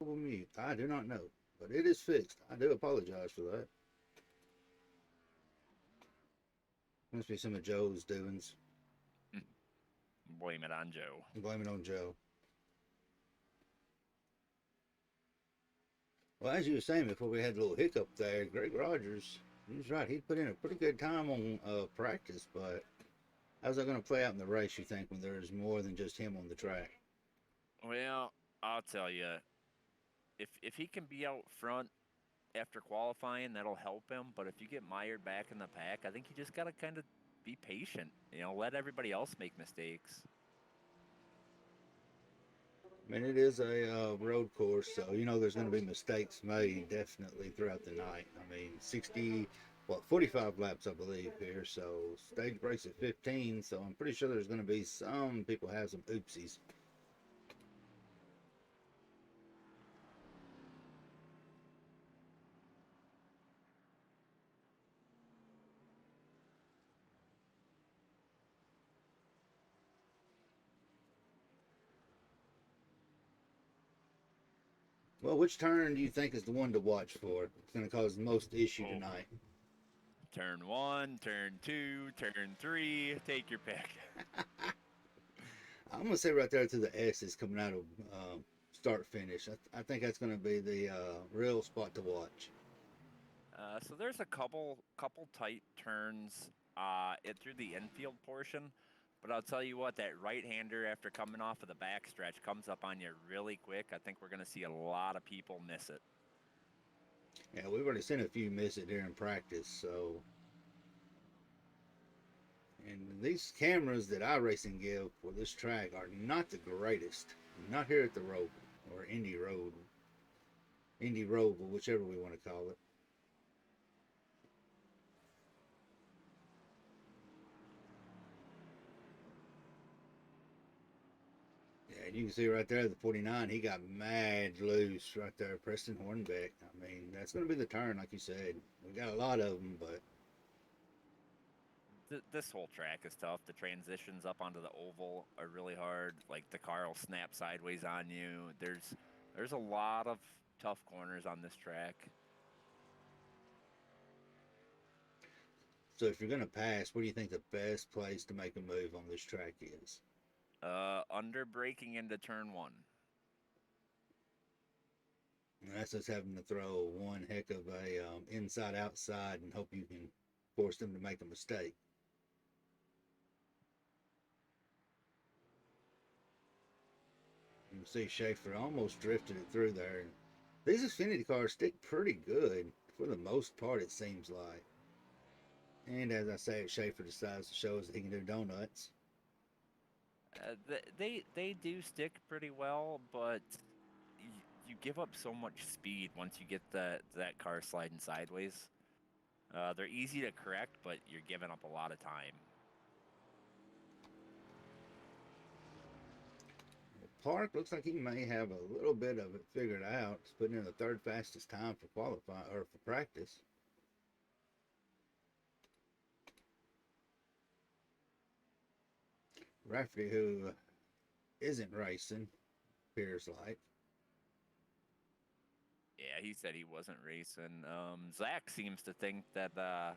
unlockable mute? I do not know, but it is fixed. I do apologize for that. Must be some of Joe's doings. Blame it on Joe. Blame it on Joe. Well, as you were saying before we had a little hiccup there, Greg Rogers, he was right. He put in a pretty good time on practice, but how's that going to play out in the race, you think, when there's more than just him on the track? Well, I'll tell you, if he can be out front after qualifying, that'll help him. But if you get mired back in the pack, I think you just got to kind of be patient. Let everybody else make mistakes. I mean, it is a road course, so there's going to be mistakes made definitely throughout the night. I mean, 60, 45 laps, I believe, here. So stage breaks at 15, so I'm pretty sure there's going to be some people have some oopsies. Well, which turn do you think is the one to watch for? It's going to cause the most issue Oh, tonight. turn one, turn two, turn three. Take your pick. I'm going to say right there to the S is coming out of start finish. I think that's going to be the real spot to watch. So there's a couple tight turns it through the infield portion, but I'll tell you what, that right-hander after coming off of the backstretch comes up on you really quick. I think we're going to see a lot of people miss it. Yeah, we've already seen a few miss it during practice, so. And these cameras that iRacing give for this track are not the greatest. Not here at the Roval or Indy Roval, whichever we want to call it. Yeah, you can see right there the 49. He got mad loose right there, Preston Hornbeck. I mean, that's going to be the turn, like you said. We got a lot of them, but This whole track is tough. The transitions up onto the oval are really hard. Like the car will snap sideways on you. There's a lot of tough corners on this track. so if you're going to pass, what do you think the best place to make a move on this track is? Under braking into turn one. And that's just having to throw one heck of a inside outside and hope you can force them to make a mistake. You can see Schaefer almost drifted it through there. These Xfinity cars stick pretty good for the most part, it seems like. And as I say, Schaefer decides to show us that he can do donuts. They do stick pretty well, but you give up so much speed once you get that car sliding sideways. They're easy to correct, but you're giving up a lot of time. Park looks like he may have a little bit of it figured out. He's putting in the third fastest time for qualify or for practice. Rafferty, who isn't racing, appears like. Yeah, he said he wasn't racing. Zach seems to think that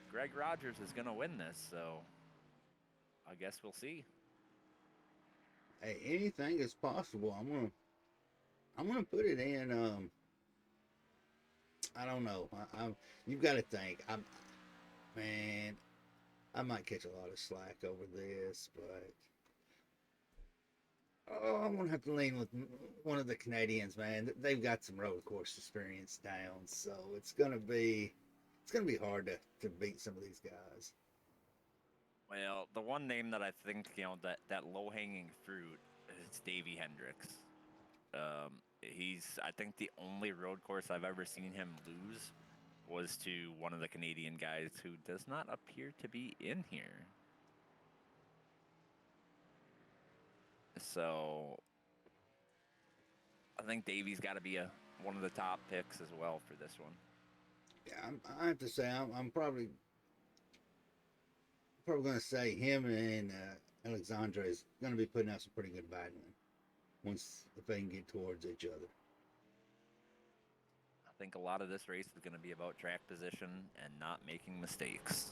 Greg Rogers is going to win this, so I guess we'll see. Hey, anything is possible. I'm gonna put it in. I don't know. You've got to think. Man. I might catch a lot of slack over this, but I'm gonna have to lean with one of the Canadians, man. They've got some road course experience down, so it's gonna be hard to beat some of these guys. Well, the one name that I think that low hanging fruit is Davy Hendricks. He's I think the only road course I've ever seen him lose was to one of the Canadian guys who does not appear to be in here. So I think Davy's got to be a one of the top picks as well for this one. Yeah, I have to say I'm probably gonna say him and Alexandre is gonna be putting out some pretty good battling once if they can get towards each other. think a lot of this race is going to be about track position and not making mistakes.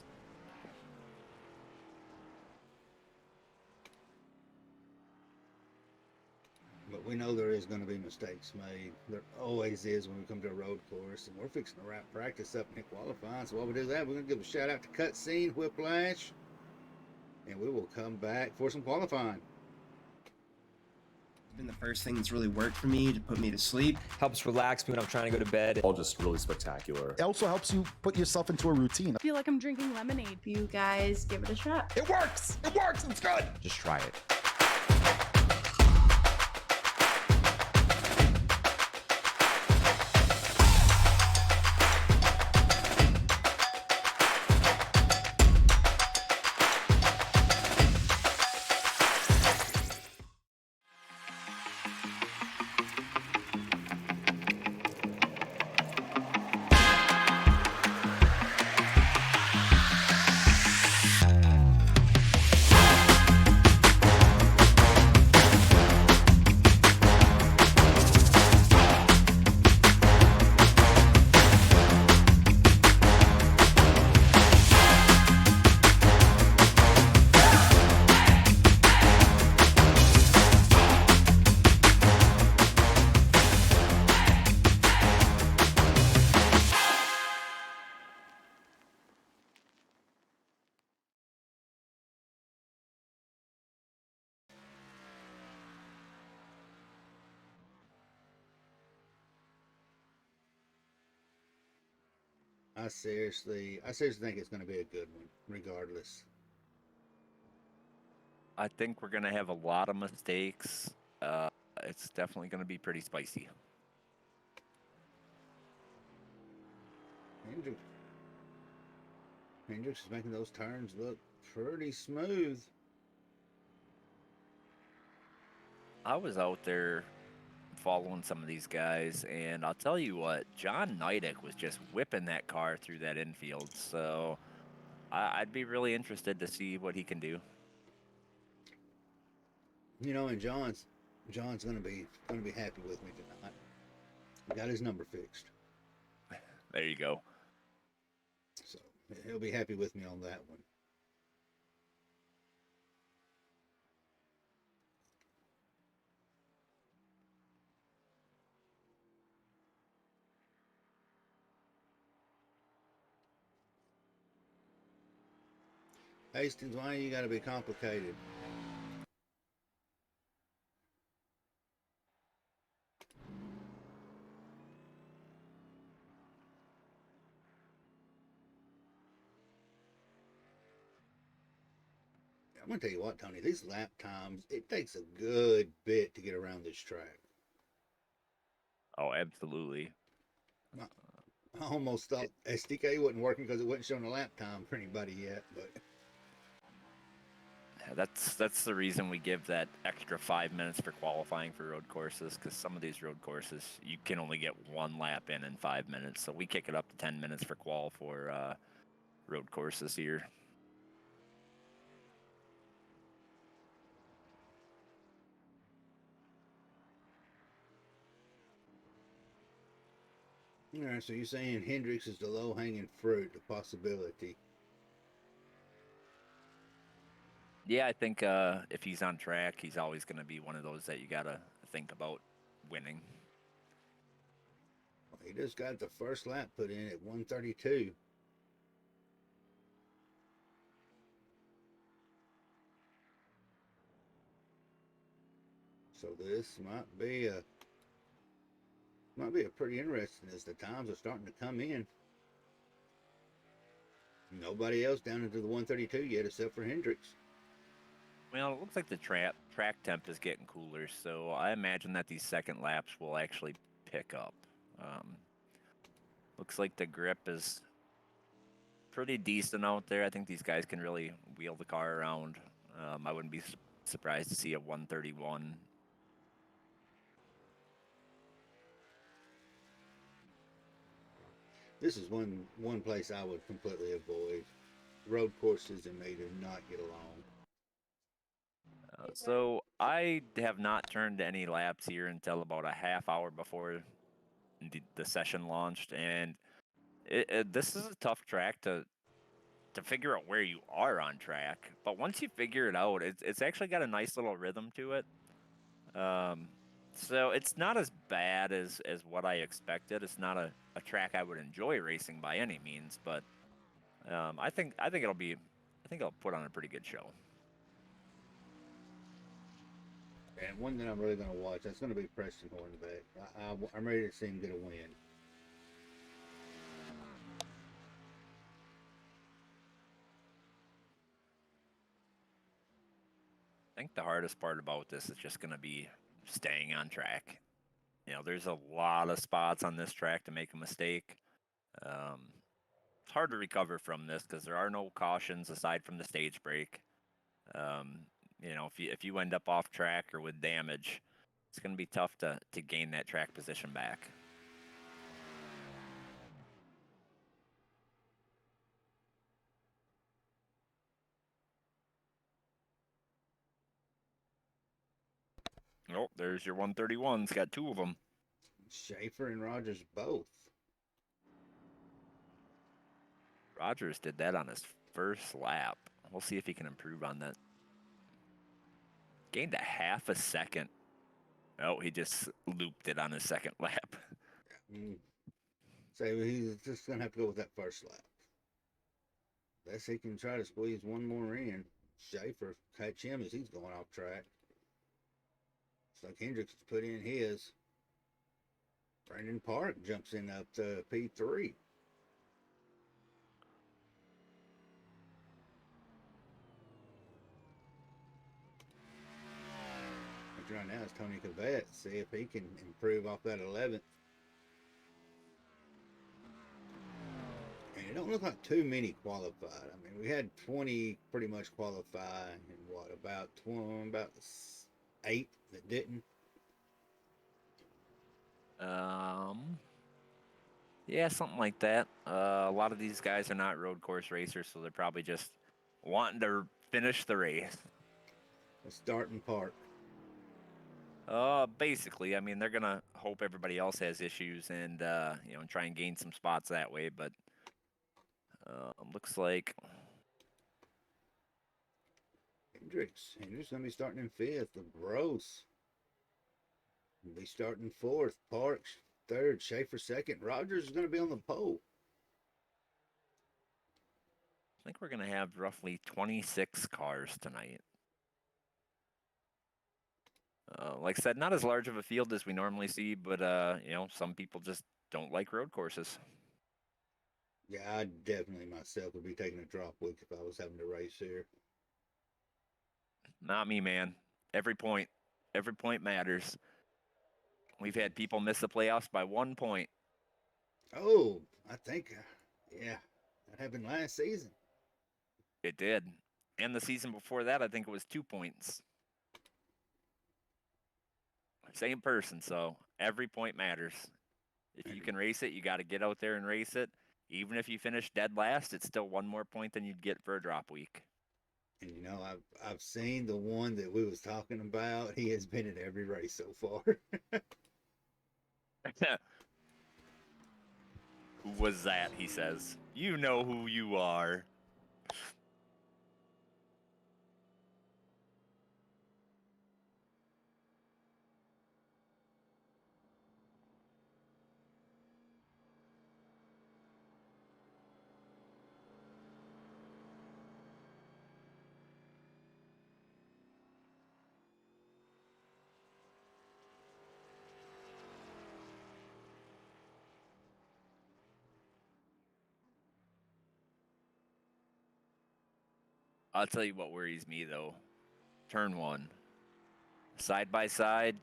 But we know there is going to be mistakes made. There always is when we come to a road course, and we're fixing to wrap practice up in qualifying. So while we do that, we're going to give a shout out to Cutscene, Whiplash, and we will come back for some qualifying. Been the first thing that's really worked for me to put me to sleep. Helps relax me when I'm trying to go to bed. All just really spectacular. It also helps you put yourself into a routine. I feel like I'm drinking lemonade. You guys give it a shot. It works! It works! It's good! Just try it. I seriously think it's going to be a good one, regardless. I think we're going to have a lot of mistakes. It's definitely going to be pretty spicy. Hendricks is making those turns look pretty smooth. I was out there following some of these guys, and I'll tell you what, John Neidick was just whipping that car through that infield. So I'd be really interested to see what he can do. You know, and John's gonna be happy with me tonight. He got his number fixed, There you go. so he'll be happy with me on that one. Hastings, why you gotta be complicated? I'm gonna tell you what, Tony, these lap times, it takes a good bit to get around this track. Oh, absolutely. I almost thought SDK wasn't working because it wasn't showing a lap time for anybody yet, but Yeah, that's the reason we give that extra 5 minutes for qualifying for road courses, because some of these road courses you can only get one lap in 5 minutes. So we kick it up to 10 minutes for qual for road courses here. all right, so you're saying Hendricks is the low-hanging fruit, the possibility. Yeah, I think if he's on track, he's always going to be one of those that you got to think about winning. He just got the first lap put in at 132. So this might be pretty interesting as the times are starting to come in. Nobody else down into the 132 yet except for Hendricks. Well, it looks like the track temp is getting cooler, so I imagine that these second laps will actually pick up. Looks like the grip is pretty decent out there. I think these guys can really wheel the car around. I wouldn't be surprised to see a 131. This is one place I would completely avoid. Road courses and me do not get along. So I have not turned any laps here until about a half hour before the session launched, and this is a tough track to figure out where you are on track. But once you figure it out, it's actually got a nice little rhythm to it. So it's not as bad as what I expected. It's not a track I would enjoy racing by any means, but I think it'll put on a pretty good show. And one that I'm really going to watch, that's going to be Preston Hornbeck. I'm ready to see him get a win. I think the hardest part about this is just going to be staying on track. You know, there's a lot of spots on this track to make a mistake. It's hard to recover from this because there are no cautions aside from the stage break. You know, if you end up off track or with damage, it's going to be tough to gain that track position back. Oh, there's your 131. It's got two of them. Schaefer and Rogers both. Rogers did that on his first lap. We'll see if he can improve on that. Gained a half a second. Oh, he just looped it on his second lap. So he's just going to have to go with that first lap. Unless he can try to squeeze one more in. Schaefer catch him as he's going off track. Looks like Hendricks has put in his. Brandon Park jumps in up to P3. Right now is Tony Cavett. See if he can improve off that 11th. And it don't look like too many qualified. I mean, we had 20 pretty much qualify, and what about 8 that didn't. Yeah, something like that. A lot of these guys are not road course racers, so they're probably just wanting to finish the race. A starting park. Basically, I mean, they're gonna hope everybody else has issues and you know, try and gain some spots that way. But looks like Hendricks gonna be starting in 5th. Gross will be starting 4th. Parks 3rd. Schaefer 2nd. Rogers is gonna be on the pole. I think we're gonna have roughly 26 cars tonight. Like I said, not as large of a field as we normally see, but you know, some people just don't like road courses. Yeah, I definitely myself would be taking a drop week if I was having to race here. Not me, man. Every point matters. We've had people miss the playoffs by 1 point. Oh, I think, yeah, that happened last season. It did. And the season before that, I think it was 2 points. Same person, so every point matters. If you can race it, you got to get out there and race it. Even if you finish dead last, it's still 1 more point than you'd get for a drop week. And you know, I've seen the one that we was talking about. He has been at every race so far. Who was that? He says. You know who you are. I'll tell you what worries me, though. Turn 1. Side by side.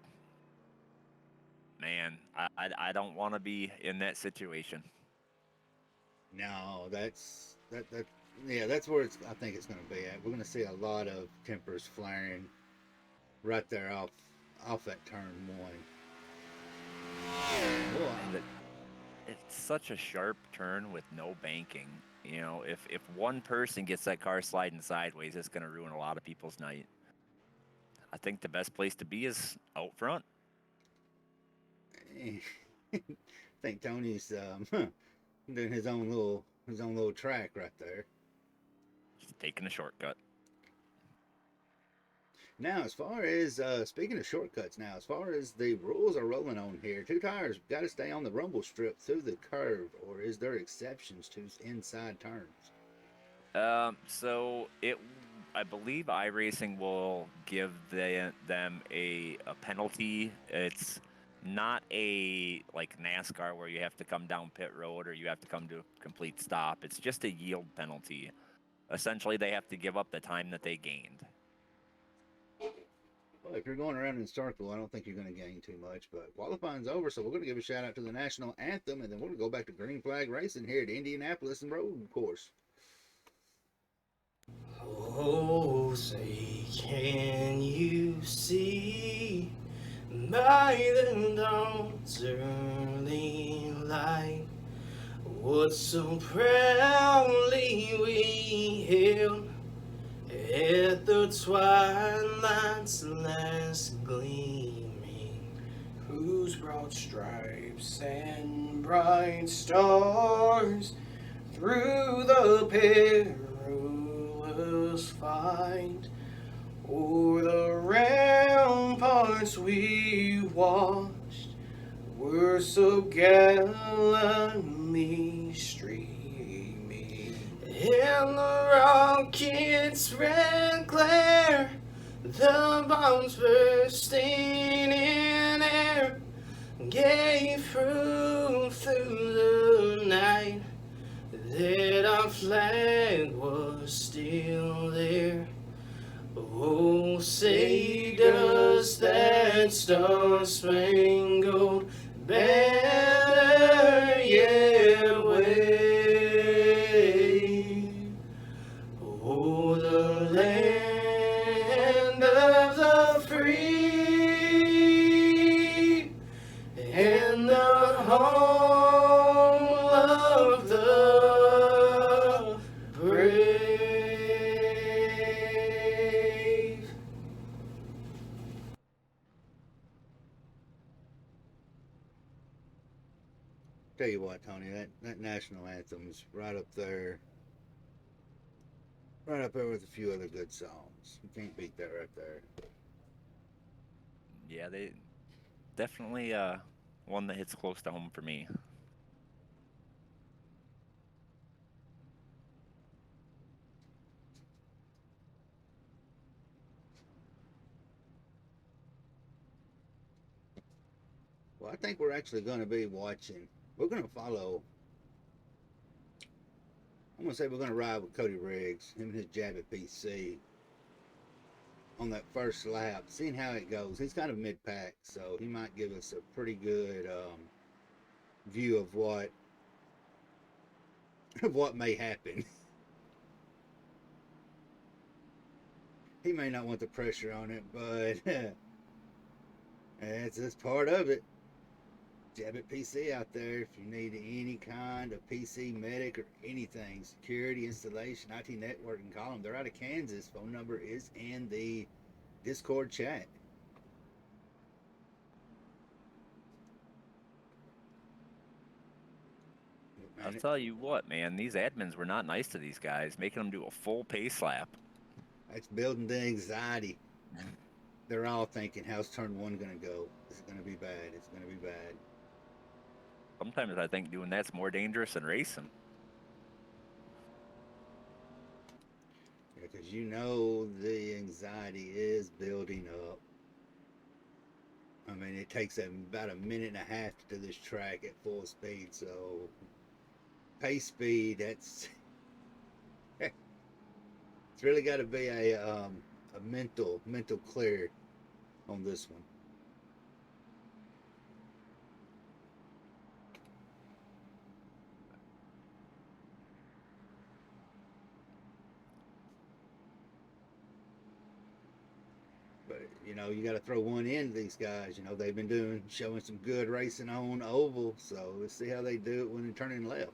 Man, I don't want to be in that situation. No, that's where I think it's going to be at. We're going to see a lot of tempers flaring right there off that turn 1. And it's such a sharp turn with no banking. You know, if one person gets that car sliding sideways, it's going to ruin a lot of people's night. I think the best place to be is out front. I think Tony's doing his own little track right there. Just taking a shortcut. Now, as far as speaking of shortcuts, now as far as the rules are rolling on here, two tires got to stay on the rumble strip through the curve, or is there exceptions to inside turns? So I believe iRacing will give them a penalty. It's not a like NASCAR where you have to come down pit road or you have to come to a complete stop. It's just a yield penalty. Essentially, they have to give up the time that they gained. Well, if you're going around in a circle, I don't think you're going to gain too much. But qualifying's over, so we're going to give a shout out to the national anthem, and then we're going to go back to green flag racing here at Indianapolis and road course. Oh, say, can you see by the dawn's early light what so proudly we hailed at the twilight's last gleaming, whose broad stripes and bright stars through the perilous fight o'er the ramparts we watched were so gallantly streaming, and the rocket's red glare, the bombs bursting in air, gave proof through the night that our flag was still there. Oh, say does that star-spangled banner yet wave? Oh, the land of the free and the home of the brave. Tell you what, Tony, that national anthem's right up there with a few other good songs. You can't beat that right there. Yeah, they definitely one that hits close to home for me. Well, I think we're actually going to be watching. We're going to follow. I'm going to say we're going to ride with Cody Riggs, him and his jab at PC on that first lap, seeing how it goes. He's kind of mid-pack, so he might give us a pretty good view of what may happen. He may not want the pressure on it, but it's just part of it. Jab at PC out there if you need any kind of PC medic or anything, security, installation, IT networking, call them. They're out of Kansas. Phone number is in the Discord chat. I'll tell you what, man, these admins were not nice to these guys, making them do a full pace lap. That's building the anxiety. They're all thinking, how's turn one going to go? Is it going to be bad? It's going to be bad. Sometimes I think doing that's more dangerous than racing. Yeah, because you know the anxiety is building up. I mean, it takes about a minute and a half to do this track at full speed, so pace speed, that's it's really got to be a mental clear on this one. But you know, you got to throw one in to these guys. You know, they've been showing some good racing on oval, so let's see how they do it when they're turning left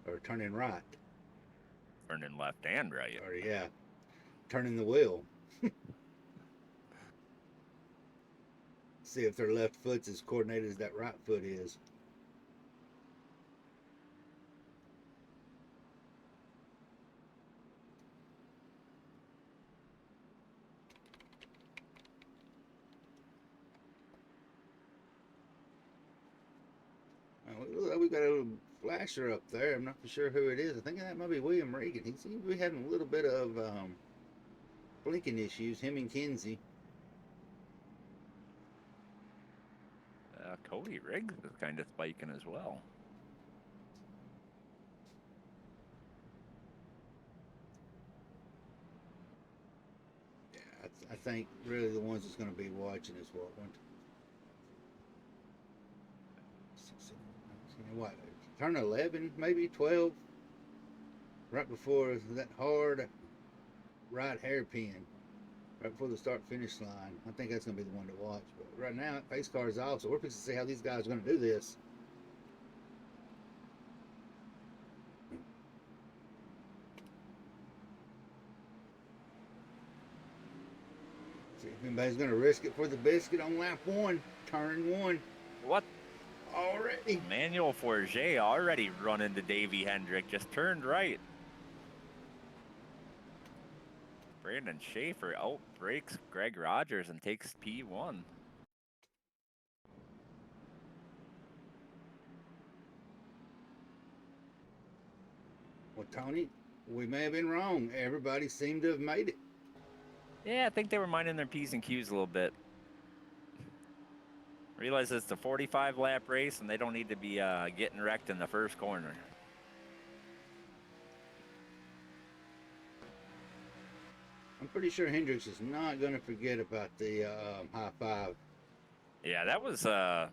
or turning right. Turning left and right. Or yeah, turning the wheel. See if their left foot's as coordinated as that right foot is. We've got a little flasher up there. I'm not for sure who it is. I think that might be William Regan. He seems to be having a little bit of blinking issues, him and Kinsey. Cody Riggs is kind of spiking as well. Yeah, I think really the ones that's going to be watching is what one. What? Turn 11, maybe 12. Right before that hard right hairpin. Right before the start-finish line. I think that's going to be the one to watch. But right now, pace car is off, so we're fixing to see how these guys are going to do this. See if anybody's going to risk it for the biscuit on lap 1. Turn 1. What? Already. Manuel Forget already run into Davey Hendrick. Just turned right. Brandon Schaefer outbreaks Greg Rogers and takes P1. Well, Tony, we may have been wrong. Everybody seemed to have made it. Yeah, I think they were minding their P's and Q's a little bit. Realize it's a 45 lap race and they don't need to be getting wrecked in the first corner. I'm pretty sure Hendricks is not going to forget about the high five. Yeah, that was a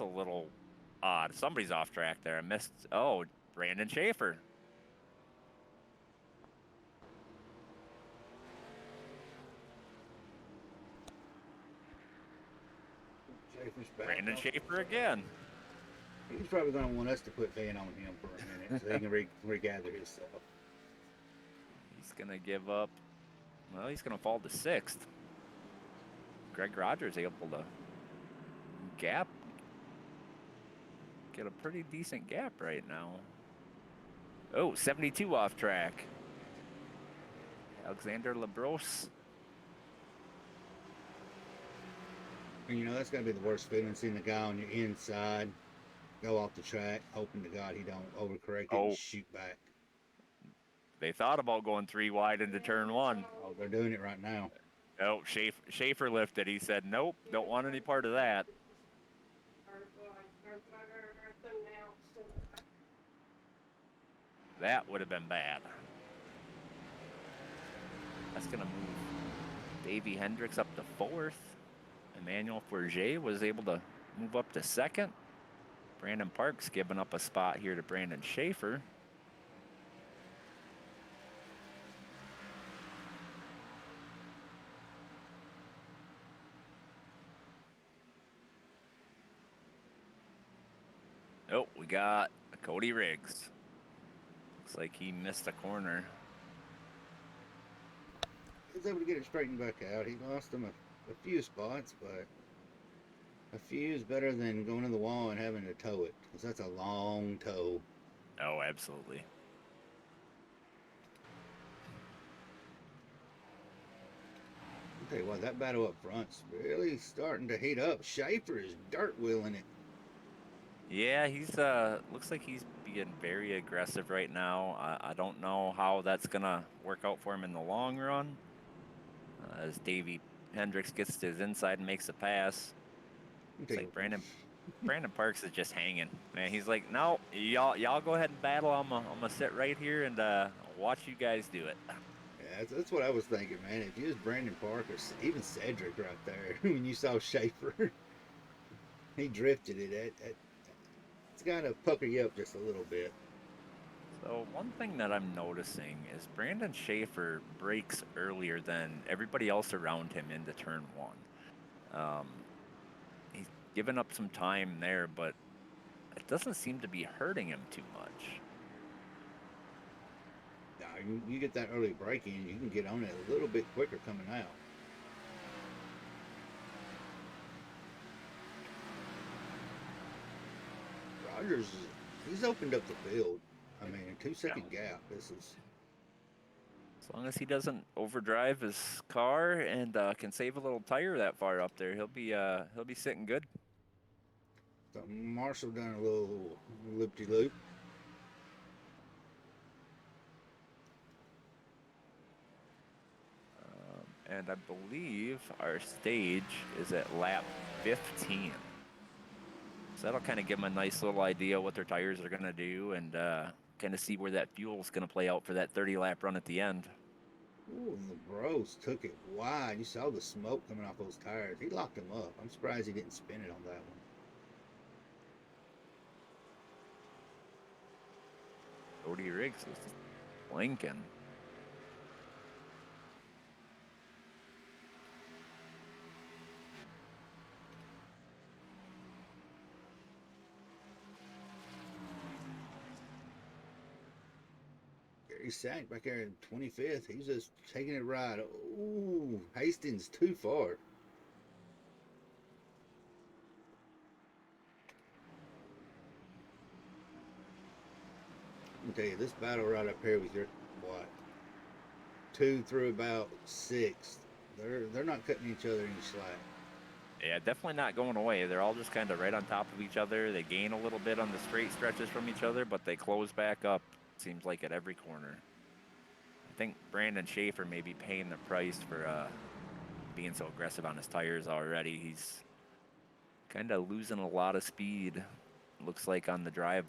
little odd. Somebody's off track there. I missed. Oh, Brandon Schaefer. Schaefer's back. Brandon Schaefer again. He's probably going to want us to put Van on him for a minute so he can regather himself. He's going to give up. Well, he's going to fall to 6th. Greg Rogers able to get a pretty decent gap right now. Oh, 72 off track. Alexander Labros. And you know, that's going to be the worst feeling, seeing the guy on your inside go off the track, hoping to God he don't overcorrect it and shoot back. They thought about going 3 wide into turn 1. Oh, they're doing it right now. Oh, Schaefer lifted. He said, nope, don't want any part of that. That would have been bad. That's going to move Davey Hendricks up to 4th. Emmanuel Forget was able to move up to 2nd. Brandon Parks giving up a spot here to Brandon Schaefer. Oh, we got Cody Riggs. Looks like he missed a corner. He was able to get it straightened back out. He lost him a few spots, but a few is better than going to the wall and having to tow it, because that's a long tow. Oh, absolutely. I'll tell you what, that battle up front's really starting to heat up. Schaefer is dirt wheeling it. Yeah, he's looks like he's being very aggressive right now. I don't know how that's gonna work out for him in the long run. As Davey Hendricks gets to his inside and makes a pass. It's like Brandon Parks is just hanging. Man, he's like, no, y'all go ahead and battle. I'm gonna sit right here and watch you guys do it. Yeah, that's what I was thinking, man. If you was Brandon Park or even Cedric right there, when you saw Schaefer, he drifted it. It's got to pucker you up just a little bit. So one thing that I'm noticing is Brandon Schaefer breaks earlier than everybody else around him into turn 1. He's given up some time there, but it doesn't seem to be hurting him too much. Now, you get that early break in, you can get on it a little bit quicker coming out. Rogers, he's opened up the field. I mean, a 2-second gap. This is As long as he doesn't overdrive his car and can save a little tire that far up there, he'll be sitting good. so Marshall done a little loop-de-loop. And I believe our stage is at lap 15. So that'll kind of give them a nice little idea what their tires are going to do and kind of see where that fuel is going to play out for that 30-lap run at the end. Ooh, and the bros took it wide. You saw the smoke coming off those tires. He locked them up. I'm surprised he didn't spin it on that one. Cody Riggs is blinking. He sank back there in 25th. He was just taking it right. Ooh, Hastings too far. Let me tell you, this battle right up here with your what 2 through about 6, they're not cutting each other any slack. Yeah, definitely not going away. They're all just kind of right on top of each other. They gain a little bit on the straight stretches from each other, but they close back up, seems like, at every corner. I think Brandon Schaefer may be paying the price for being so aggressive on his tires already. He's kind of losing a lot of speed. Looks like on the drive,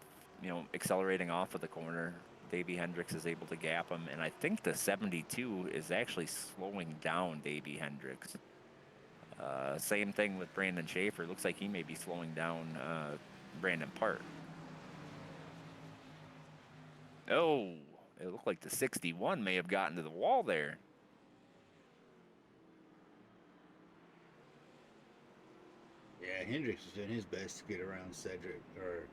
accelerating off of the corner. Davey Hendricks is able to gap him, and I think the 72 is actually slowing down Davey Hendricks. Same thing with Brandon Schaefer. Looks like he may be slowing down Brandon Park. Oh, it looked like the 61 may have gotten to the wall there. Yeah, Hendricks is doing his best to get around Cedric or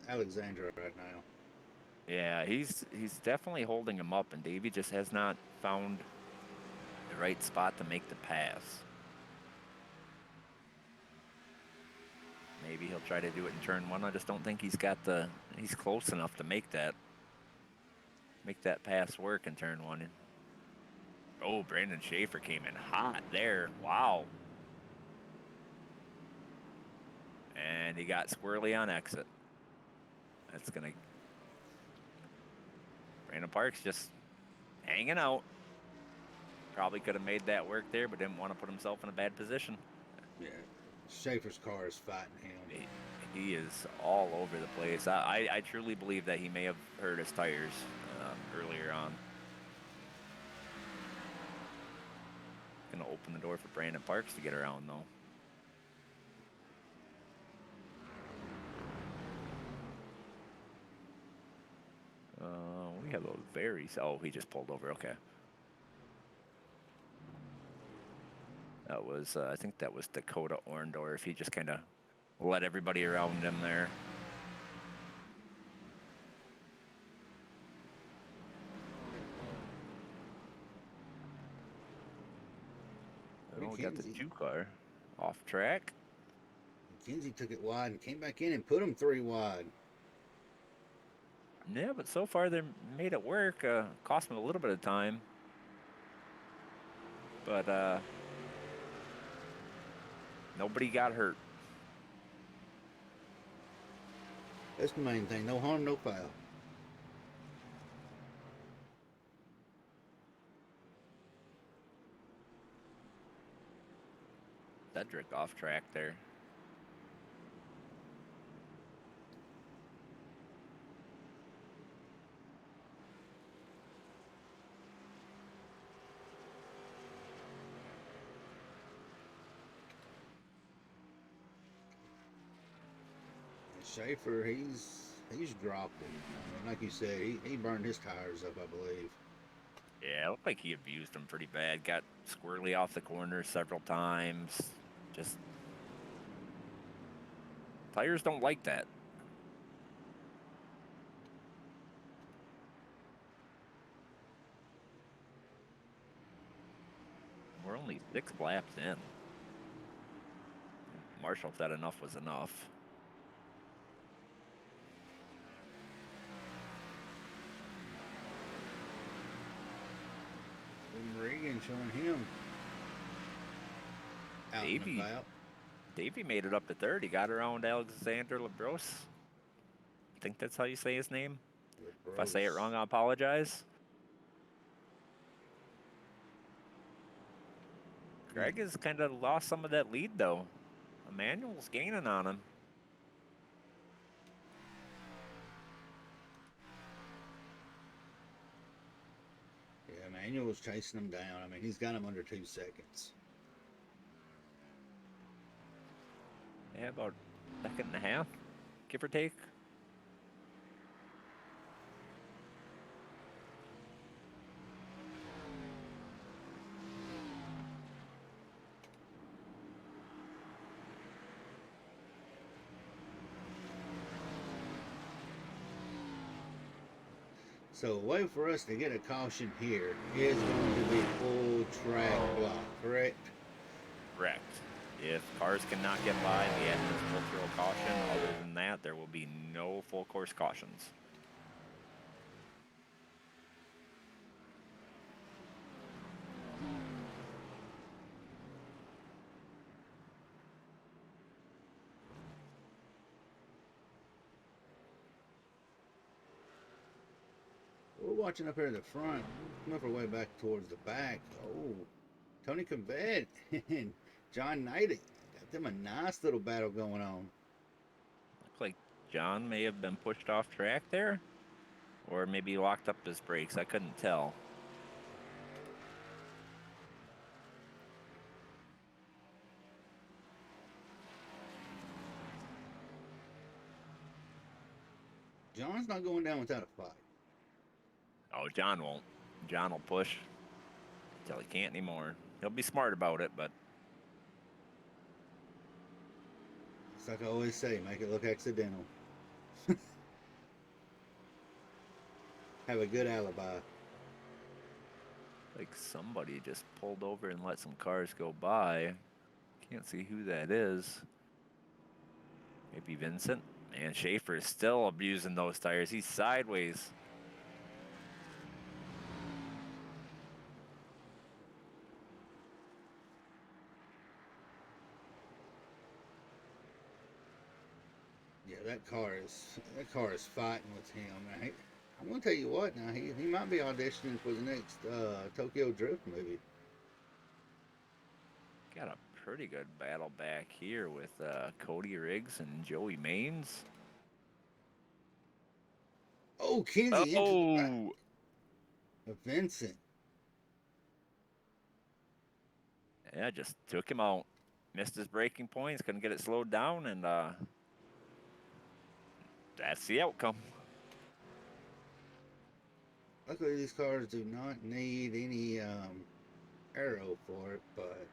Alexandra right now. Yeah, he's definitely holding him up, and Davey just has not found the right spot to make the pass. Maybe he'll try to do it in turn 1. I just don't think he's close enough to make that pass work in turn 1. Oh, Brandon Schaefer came in hot there. Wow. And he got squirrely on exit. That's going to... Brandon Parks just hanging out. Probably could have made that work there, but didn't want to put himself in a bad position. Yeah, Schaefer's car is fighting him. He is all over the place. I truly believe that he may have hurt his tires earlier on. Going to open the door for Brandon Parks to get around, though. We have a very... Oh, he just pulled over. Okay. That was, I think that was Dakota Orndorff. He just kind of let everybody around him there. Oh, we got the 2 car off track. McKenzie took it wide and came back in and put him 3 wide. Yeah, but so far they made it work. Cost him a little bit of time. But nobody got hurt. That's the main thing. No harm, no foul. Cedric off track there. Schaefer, he's dropped it. I mean, like you said, he burned his tires up, I believe. Yeah, it looked like he abused him pretty bad. Got squirrely off the corner several times. Just... Tires don't like that. We're only 6 laps in. Marshall said enough was enough. Reagan showing him out and Davey. about. Davey made it up to third. He got around Alexander Labros. I think that's how you say his name. If I say it wrong, I apologize. Greg has kind of lost some of that lead, though. Emmanuel's gaining on him. Yeah, Manuel's chasing him down. I mean, he's got him under 2 seconds. Yeah, about a second and a half, give or take. So a way for us to get a caution here is going to be full track block, correct? Correct. If cars cannot get by, the admins will throw a caution. Other than that, there will be no full course cautions. We're watching up here in the front, make our way back towards the back. Oh, Tony Covet and John Knighty got them a nice little battle going on. Looks like John may have been pushed off track there, or maybe locked up his brakes. I couldn't tell. John's not going down without a fight. Oh, John won't. John will push until he can't anymore. He'll be smart about it, but It's like I always say, make it look accidental. Have a good alibi. like somebody just pulled over and let some cars go by. Can't see who that is. Maybe Vincent. Man, Schaefer is still abusing those tires. He's sideways. Yeah, that car is fighting with him. Now, I'm gonna tell you what. Now he might be auditioning for the next Tokyo Drift movie. Got a pretty good battle back here with Cody Riggs and Joey Maines. Oh, Kinsey into the back Oh, of Vincent. yeah, just took him out. Missed his braking points, couldn't get it slowed down, and that's the outcome. Luckily, these cars do not need any aero for it, but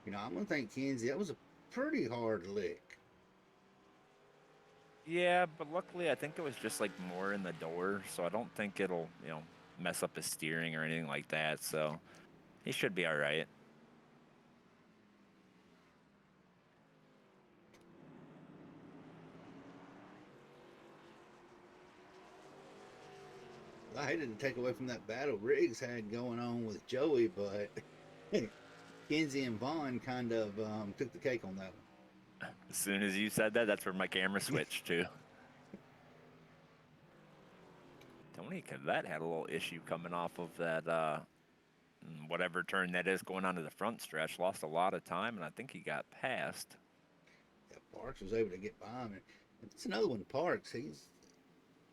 I'm gonna think Kinsey. That was a pretty hard lick. Yeah, but luckily I think it was just like more in the door, so I don't think it'll, mess up his steering or anything like that. So he should be all right. I hated to take away from that battle Riggs had going on with Joey, but Kinsey and Vaughn kind of took the cake on that one. As soon as you said that, that's where my camera switched to. Tony Cavet had a little issue coming off of that, whatever turn that is going onto the front stretch. Lost a lot of time, and I think he got past. Yeah, Parks was able to get by him. And it's another one, Parks.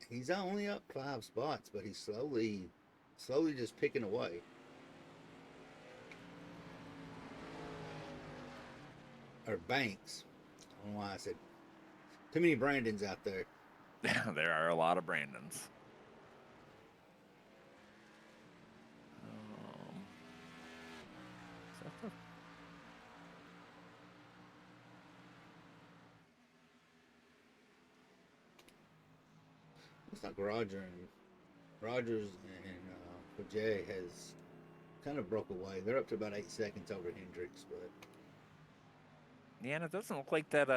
He's only up 5 spots, but he's slowly just picking away. Or Banks. I don't know why I said too many Brandons out there. There are a lot of Brandons. Is that the... Looks like Rogers and Jay has kind of broke away. They're up to about 8 seconds over Hendricks, but Yeah, and it doesn't look like that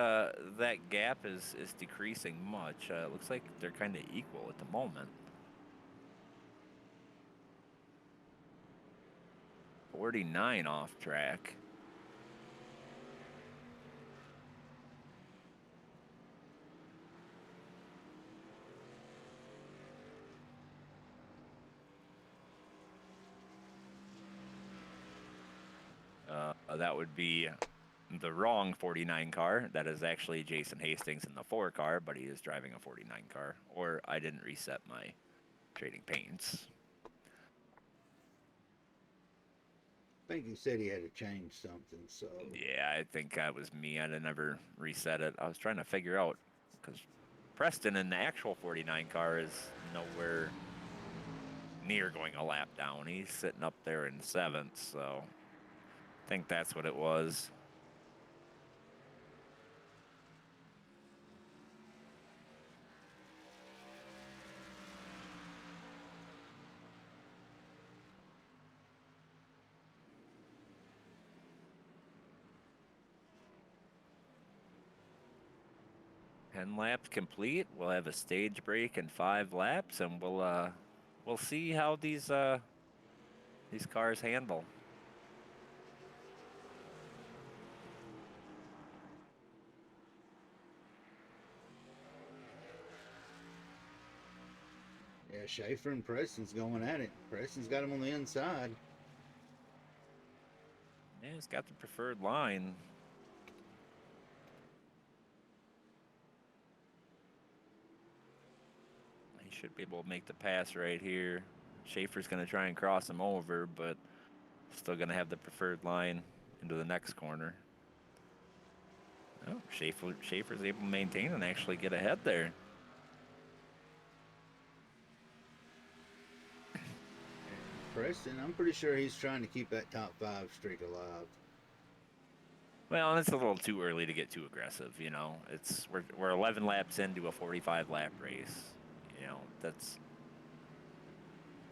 that gap is decreasing much. It looks like they're kind of equal at the moment. 49 off track. That would be the wrong 49 car. That is actually Jason Hastings in the 4 car, but he is driving a 49 car. Or I didn't reset my trading paints. I think he said he had to change something, so. Yeah, I think that was me. I didn't ever reset it. I was trying to figure out, because Preston in the actual 49 car is nowhere near going a lap down. He's sitting up there in 7th, so I think that's what it was. Ten laps complete. We'll have a stage break in 5 laps, and we'll see how these cars handle. Yeah, Schaefer and Preston's going at it. Preston's got him on the inside. Yeah, he's got the preferred line. He should be able to make the pass right here. Schaefer's going to try and cross him over, but still going to have the preferred line into the next corner. Oh, Schaefer's able to maintain and actually get ahead there. Preston, I'm pretty sure he's trying to keep that top 5 streak alive. Well, it's a little too early to get too aggressive, you know. We're 11 laps into a 45 lap race. You know,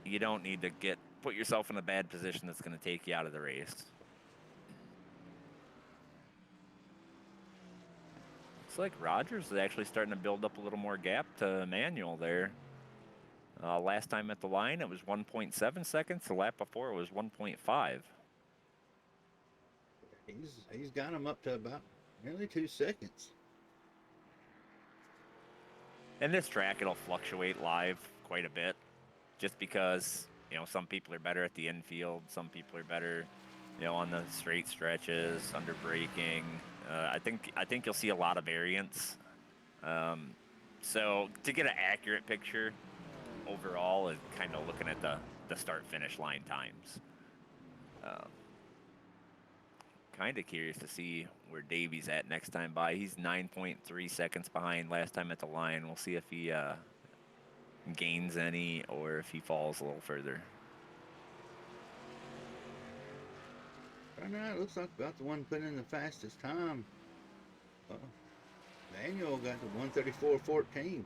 you don't need to put yourself in a bad position that's going to take you out of the race. Looks like Rogers is actually starting to build up a little more gap to Manuel there. Last time at the line, it was 1.7 seconds. The lap before, it was 1.5. He's got him up to about nearly 2 seconds. And this track, it'll fluctuate live quite a bit, just because, you know, some people are better at the infield, some people are better, you know, on the straight stretches, under braking. I think you'll see a lot of variance. So to get an accurate picture overall is kind of looking at the start-finish line times. Kind of curious to see where Davey's at next time by. He's 9.3 seconds behind last time at the line. We'll see if he gains any or if he falls a little further. Right now, it looks like about the one putting in the fastest time. Manuel got to 1:34.14.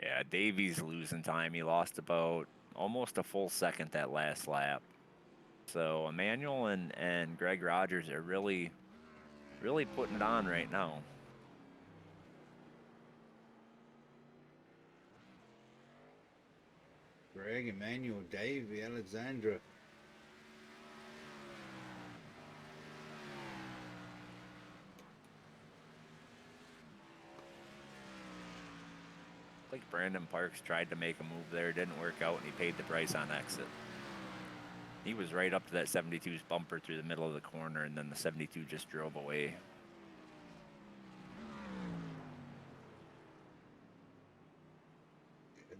Yeah, Davey's losing time. He lost about almost a full second that last lap. So Emmanuel and Greg Rogers are really putting it on right now. Greg, Emmanuel, Davey, Alexandra. Like Brandon Parks tried to make a move there, didn't work out, and he paid the price on exit. He was right up to that 72's bumper through the middle of the corner, and then the 72 just drove away.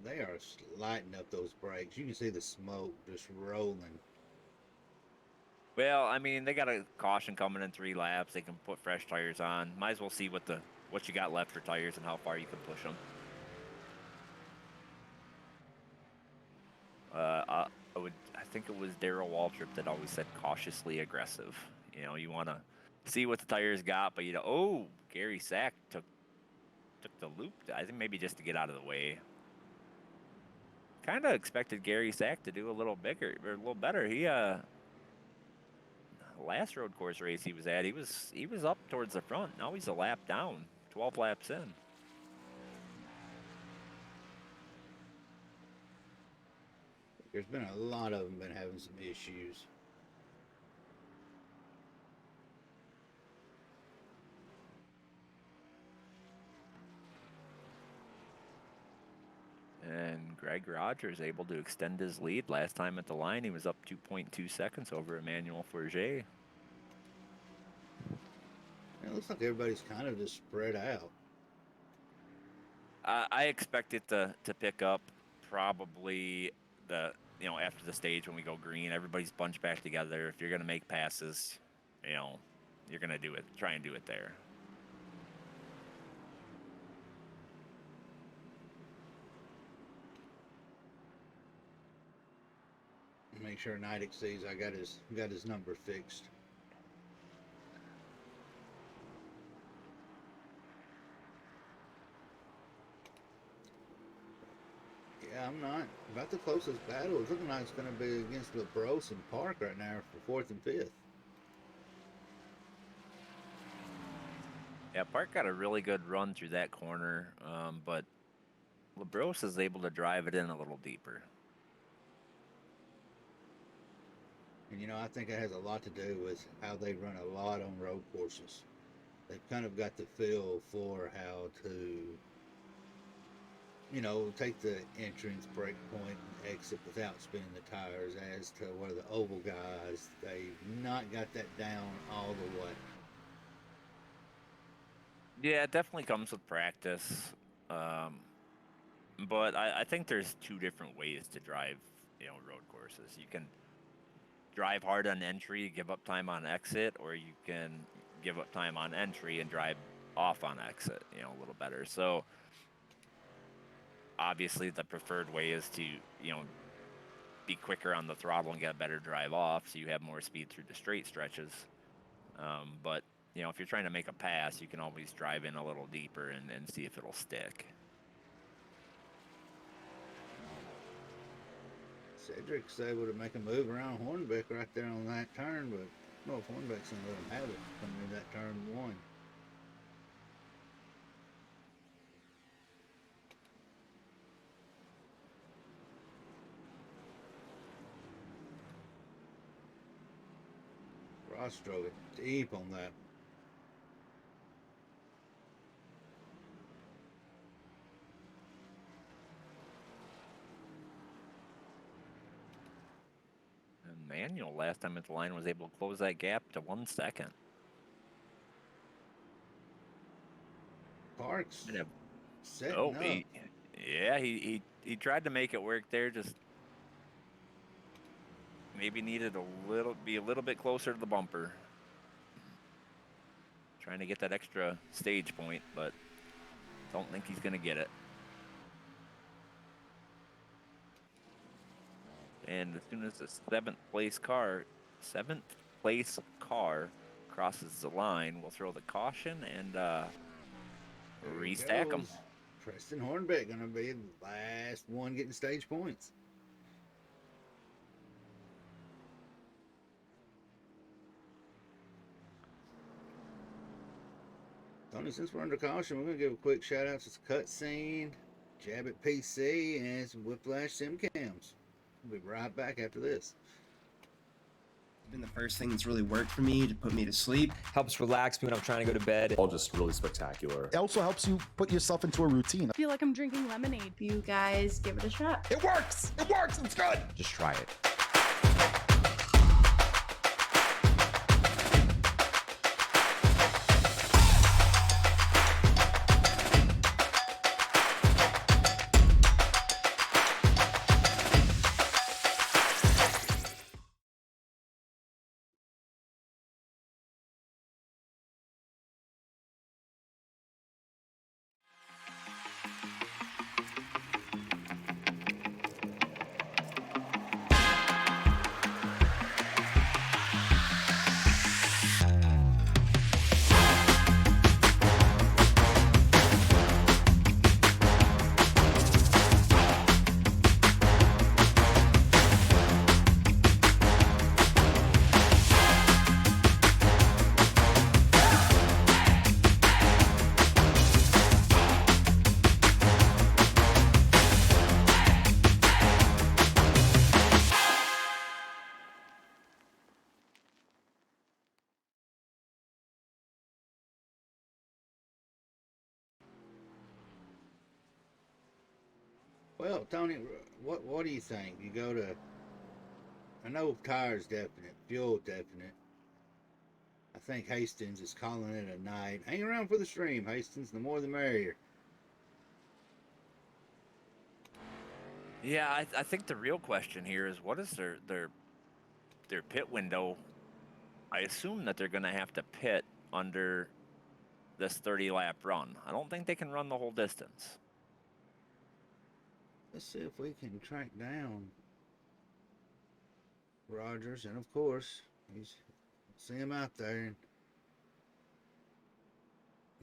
They are lighting up those brakes. You can see the smoke just rolling. Well, I mean, they got a caution coming in 3 laps. They can put fresh tires on. Might as well see what you got left for tires and how far you can push them. I think it was Darrell Waltrip that always said cautiously aggressive. You know, you want to see what the tires got, but Gary Sack took the loop. I think maybe just to get out of the way. Kind of expected Gary Sack to do a little bigger or a little better. He last road course race he was at, he was up towards the front. Now he's a lap down, 12 laps in. There's been a lot of them been having some issues. And Greg Rogers able to extend his lead. Last time at the line, he was up 2.2 seconds over Emmanuel Forget. It looks like everybody's kind of just spread out. I expect it to pick up probably after the stage when we go green. Everybody's bunched back together. If you're gonna make passes, you're gonna do it. Try and do it there. Make sure Nidic sees I got his number fixed. Yeah, I'm not. About the closest battle is looking like it's going to be against LaBrose and Park right now for 4th and 5th. Yeah, Park got a really good run through that corner, but LaBrose is able to drive it in a little deeper. And I think it has a lot to do with how they run a lot on road courses. They've kind of got the feel for how to, take the entrance, break point, and exit without spinning the tires, as to where the oval guys, they've not got that down all the way. Yeah, it definitely comes with practice. But I think there's two different ways to drive, road courses. You can drive hard on entry, give up time on exit, or you can give up time on entry and drive off on exit, a little better. So obviously the preferred way is to, be quicker on the throttle and get a better drive off so you have more speed through the straight stretches. But, if you're trying to make a pass, you can always drive in a little deeper and see if it'll stick. Cedric's able to make a move around Hornbeck right there on that turn, but I don't know if Hornbeck's going to let him have it coming into that turn 1. Ross drove it deep on that. And Manuel last time at the line was able to close that gap to 1 second. Parks Yeah. setting Oh, up. he tried to make it work there. Just maybe needed be a little bit closer to the bumper. Trying to get that extra stage point, but don't think he's gonna get it. And as soon as the seventh place car crosses the line, we'll throw the caution and There he restack them. goes. Preston Hornbeck going to be the last one getting stage points. Tony, since we're under caution, we're going to give a quick shout out to Cutscene, Jab at PC, and some Whiplash Sim Cams. We'll be right back after this. Been the first thing that's really worked for me to put me to sleep. Helps relax me when I'm trying to go to bed. All just really spectacular. It also helps you put yourself into a routine. I feel like I'm drinking lemonade. You guys give it a shot. It works! It works! It's good! Just try it. Well, Tony, what do you think? You go to, I know tires definite, fuel definite. I think Hastings is calling it a night. Hang around for the stream, Hastings. The more the merrier. Yeah, I think the real question here is what is their pit window? I assume that they're going to have to pit under this 30 lap run. I don't think they can run the whole distance. Let's see if we can track down Rogers, and of course, he's see him out there in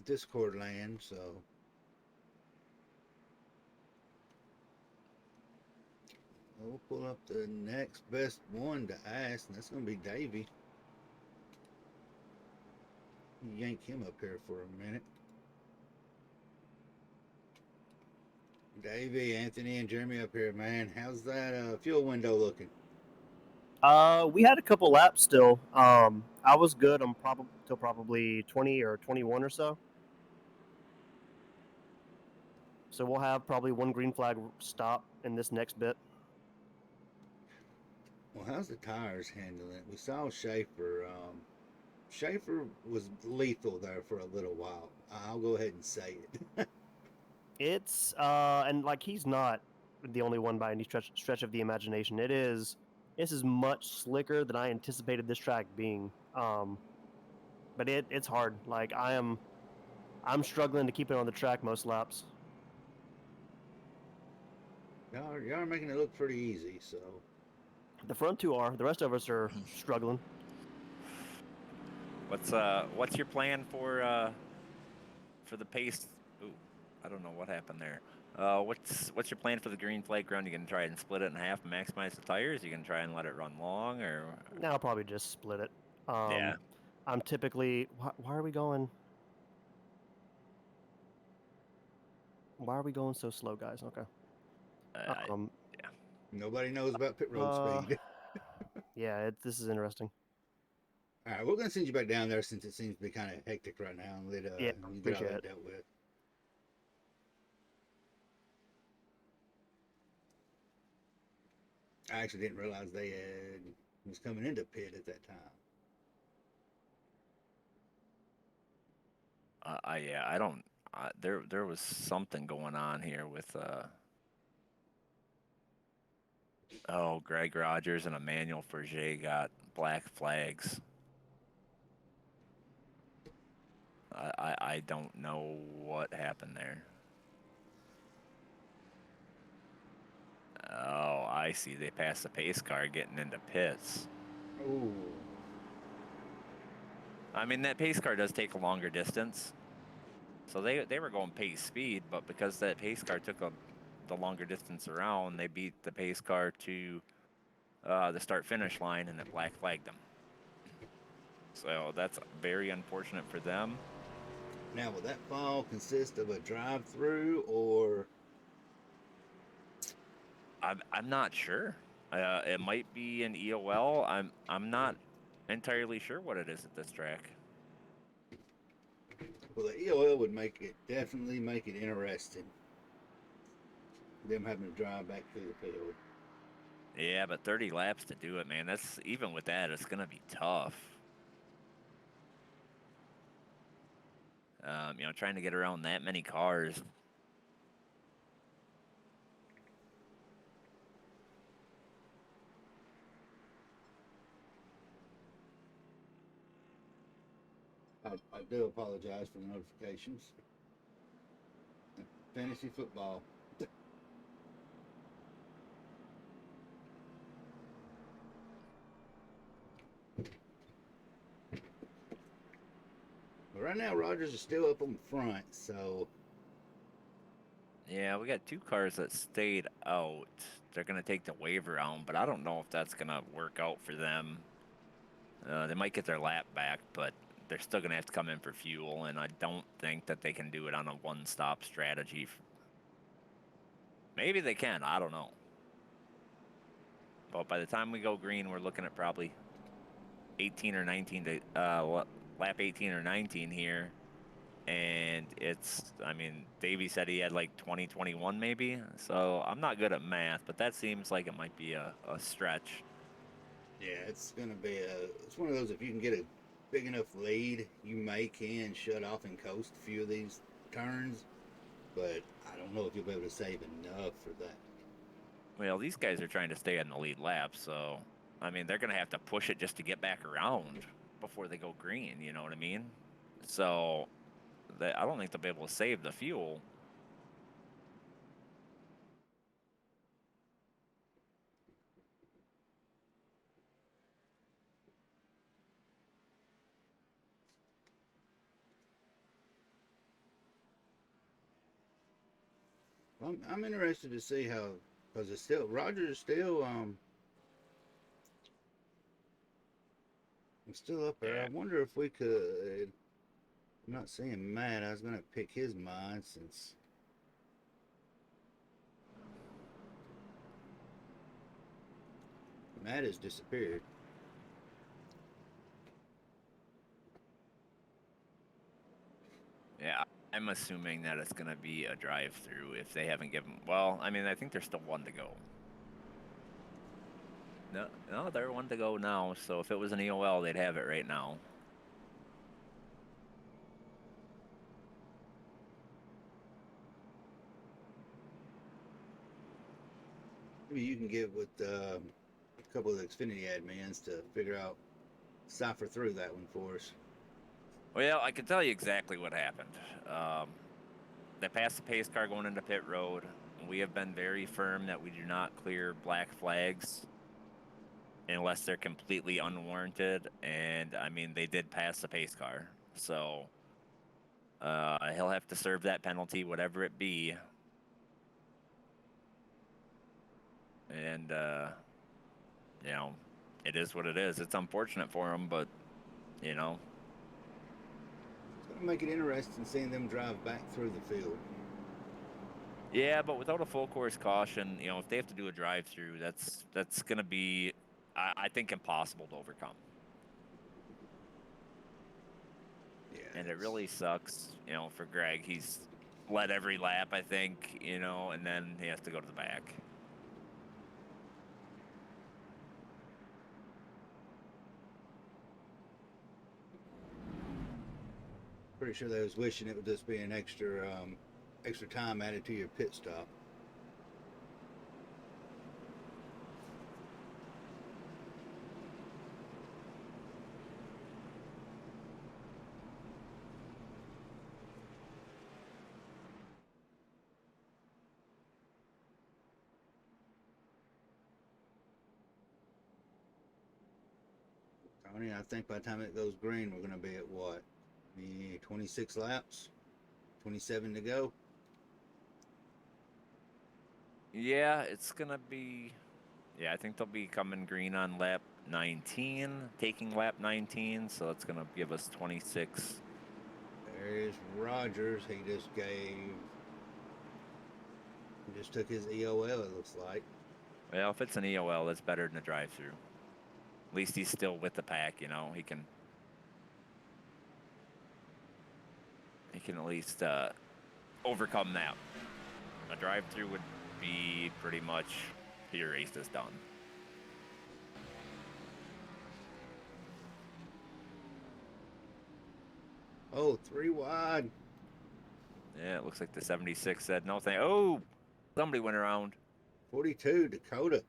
Discord land. So we'll pull up the next best one to ask, and that's going to be Davey. Yank him up here for a minute. Davey, Anthony, and Jeremy up here, man. How's that fuel window looking? We had a couple laps still. I was good. I'm probably 20 or 21 or so. So we'll have probably one green flag stop in this next bit. Well, how's the tires handling it? We saw Schaefer. Schaefer was lethal there for a little while. I'll go ahead and say it. It's and like he's not the only one by any stretch of the imagination. This is much slicker than I anticipated this track being. But it's hard. Like I'm struggling to keep it on the track most laps. Y'all are making it look pretty easy, so. The front two are. The rest of us are struggling. What's your plan for the pace? Ooh, I don't know what happened there. What's your plan for the green flag run? You gonna try and split it in half and maximize the tires? You gonna try and let it run long, or? No, I'll probably just split it. Yeah. I'm typically. Why are we going? Why are we going so slow, guys? Okay. Yeah. Nobody knows about pit road speed. Yeah, this is interesting. All right, we're going to send you back down there since it seems to be kind of hectic right now and let Yeah, you get all appreciate that it. dealt with. I actually didn't realize they was coming into pit at that time. I don't. There was something going on here with Greg Rogers and Emmanuel Forget got black flags. I don't know what happened there. Oh, I see. They passed the pace car getting into pits. Ooh. I mean, that pace car does take a longer distance. So they were going pace speed, but because that pace car took the longer distance around, they beat the pace car to the start-finish line, and it black flagged them. So that's very unfortunate for them. Now, will that fall consist of a drive-through or? I'm not sure. It might be an EOL. I'm not entirely sure what it is at this track. Well, the EOL would definitely make it interesting. Them having to drive back through the field. Yeah, but 30 laps to do it, man. That's even with that, it's gonna be tough. Trying to get around that many cars. I do apologize for the notifications. Fantasy football. But right now, Rogers is still up on the front, so. Yeah, we got two cars that stayed out. They're gonna take the waiver out, but I don't know if that's gonna work out for them. They might get their lap back, but they're still gonna have to come in for fuel, and I don't think that they can do it on a one-stop strategy. Maybe they can. I don't know. But by the time we go green, we're looking at probably 18 or 19 to lap 18 or 19 here. and it's, I mean, Davey said he had like 2021 maybe. So I'm not good at math, but that seems like it might be a stretch. Yeah, it's gonna be it's one of those, if you can get a big enough lead, you can shut off and coast a few of these turns, but I don't know if you'll be able to save enough for that. Well, these guys are trying to stay on the lead lap, so I mean they're gonna have to push it just to get back around before they go green. You know what I mean? So I don't think they'll be able to save the fuel. I'm interested to see how, because it's still, Roger's still I'm still up there. Yeah. I wonder if we could. I'm not seeing Matt. I was gonna pick his mind since Matt has disappeared. Yeah, I'm assuming that it's gonna be a drive-through if they haven't given. Well, I mean, I think there's still one to go. No, they're one to go now. So if it was an EOL, they'd have it right now. Maybe you can get with a couple of the Xfinity admins to figure out, cipher through that one for us. Well, I can tell you exactly what happened. They passed the pace car going into pit road. We have been very firm that we do not clear black flags unless they're completely unwarranted. And I mean, they did pass the pace car, so he'll have to serve that penalty, whatever it be. And you know, it is what it is. It's unfortunate for him, but you know. It's gonna make it interesting seeing them drive back through the field. Yeah, but without a full course caution, you know, if they have to do a drive-through, that's going to be, I think, impossible to overcome. Yeah, And it really sucks, you know, for Greg. He's led every lap, I think, you know, and then he has to go to the back. pretty sure they was wishing it would just be an extra time added to your pit stop. Tony, I think by the time it goes green, we're going to be at what? 26 laps? 27 to go? Yeah, it's going to be, yeah, I think they'll be coming green on lap 19, taking lap 19, so it's going to give us 26. There's Rogers. He just took his EOL, it looks like. Well, if it's an EOL, that's better than a drive-through. At least he's still with the pack, you know. He can at least overcome that. A drive-through would be pretty much your race is done. Oh, 3 wide. Yeah, it looks like the 76 said no thing. Oh, somebody went around. 42, Dakota.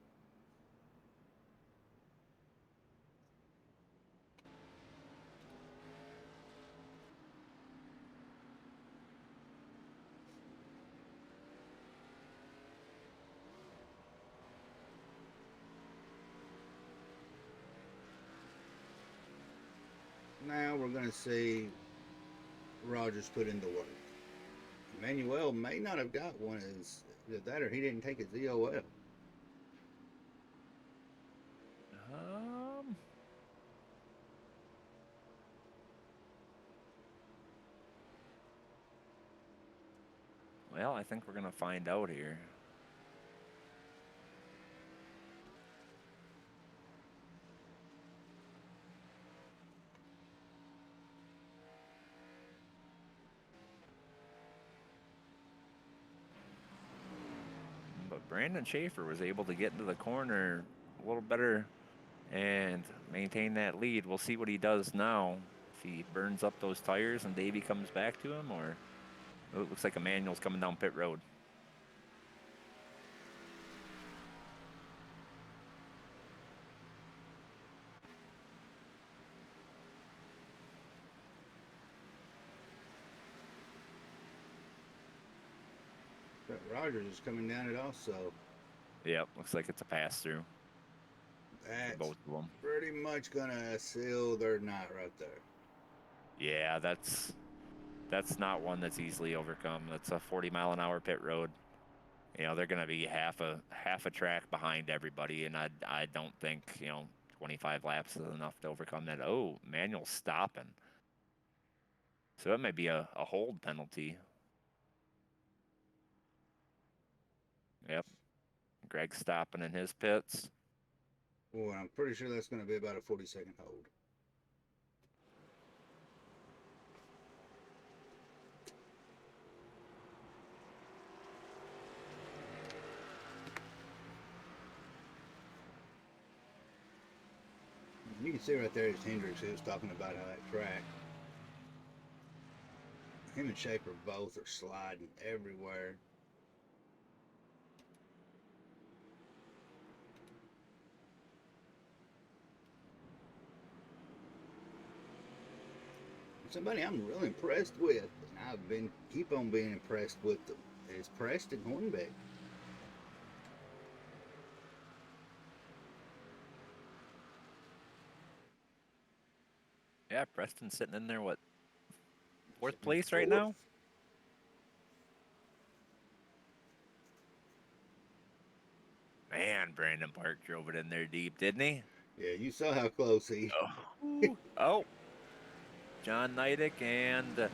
Now we're going to see Rogers put into work. Emmanuel may not have got one as that, or he didn't take his EOL. Well, I think we're gonna find out here. Brandon Schaefer was able to get into the corner a little better and maintain that lead. We'll see what he does now. If he burns up those tires and Davey comes back to him, or oh, it looks like Emmanuel's coming down pit road. But Rogers is coming down it also. Yep, looks like it's a pass through for That's both of them. pretty much gonna seal their night right there. Yeah, that's not one that's easily overcome. That's a 40-mile-an-hour pit road. You know, they're going to be half a track behind everybody, and I don't think, 25 laps is enough to overcome that. Oh, manual stopping. So that may be a hold penalty. Yep. Greg stopping in his pits. Boy, I'm pretty sure that's going to be about a 40-second hold. You can see right there is Hendricks, who was talking about how that track. Him and Shaper both are sliding everywhere. Somebody I'm really impressed with, and keep on being impressed with them, is Preston Hornbeck. Yeah, Preston's sitting in there, what, fourth place right now? Man, Brandon Park drove it in there deep, didn't he? Yeah, you saw how close he. Oh, oh. John Neidick and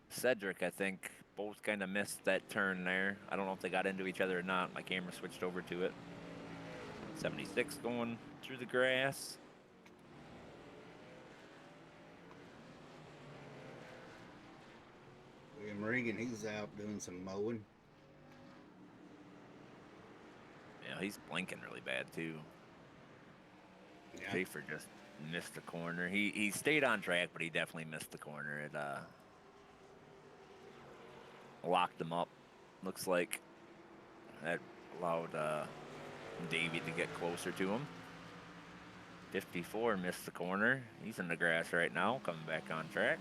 Cedric, I think, both kind of missed that turn there. I don't know if they got into each other or not. My camera switched over to it. 76 going through the grass. William Regan, he's out doing some mowing. Yeah, he's blinking really bad too. Yeah. Schaefer just missed the corner. He stayed on track, but he definitely missed the corner. It locked him up. Looks like that allowed Davey to get closer to him. 54 missed the corner. He's in the grass right now, coming back on track.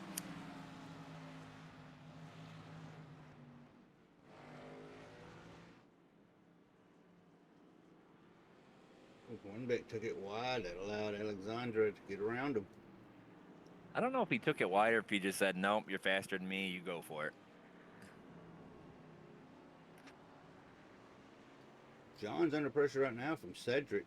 Hornbeck took it wide. That allowed Alexandra to get around him. I don't know if he took it wide or if he just said, nope, you're faster than me, you go for it. John's under pressure right now from Cedric.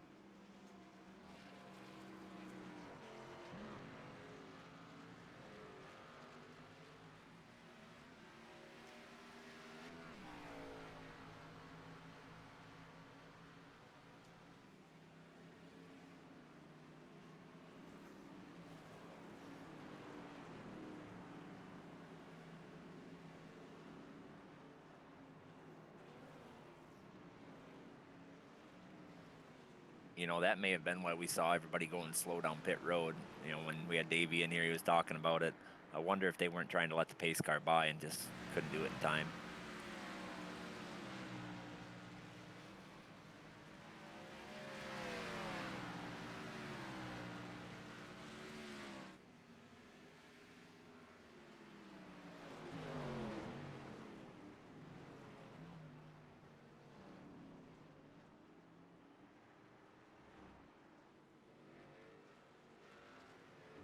You know, that may have been why we saw everybody going slow down pit road. You know, when we had Davey in here, he was talking about it. I wonder if they weren't trying to let the pace car by and just couldn't do it in time.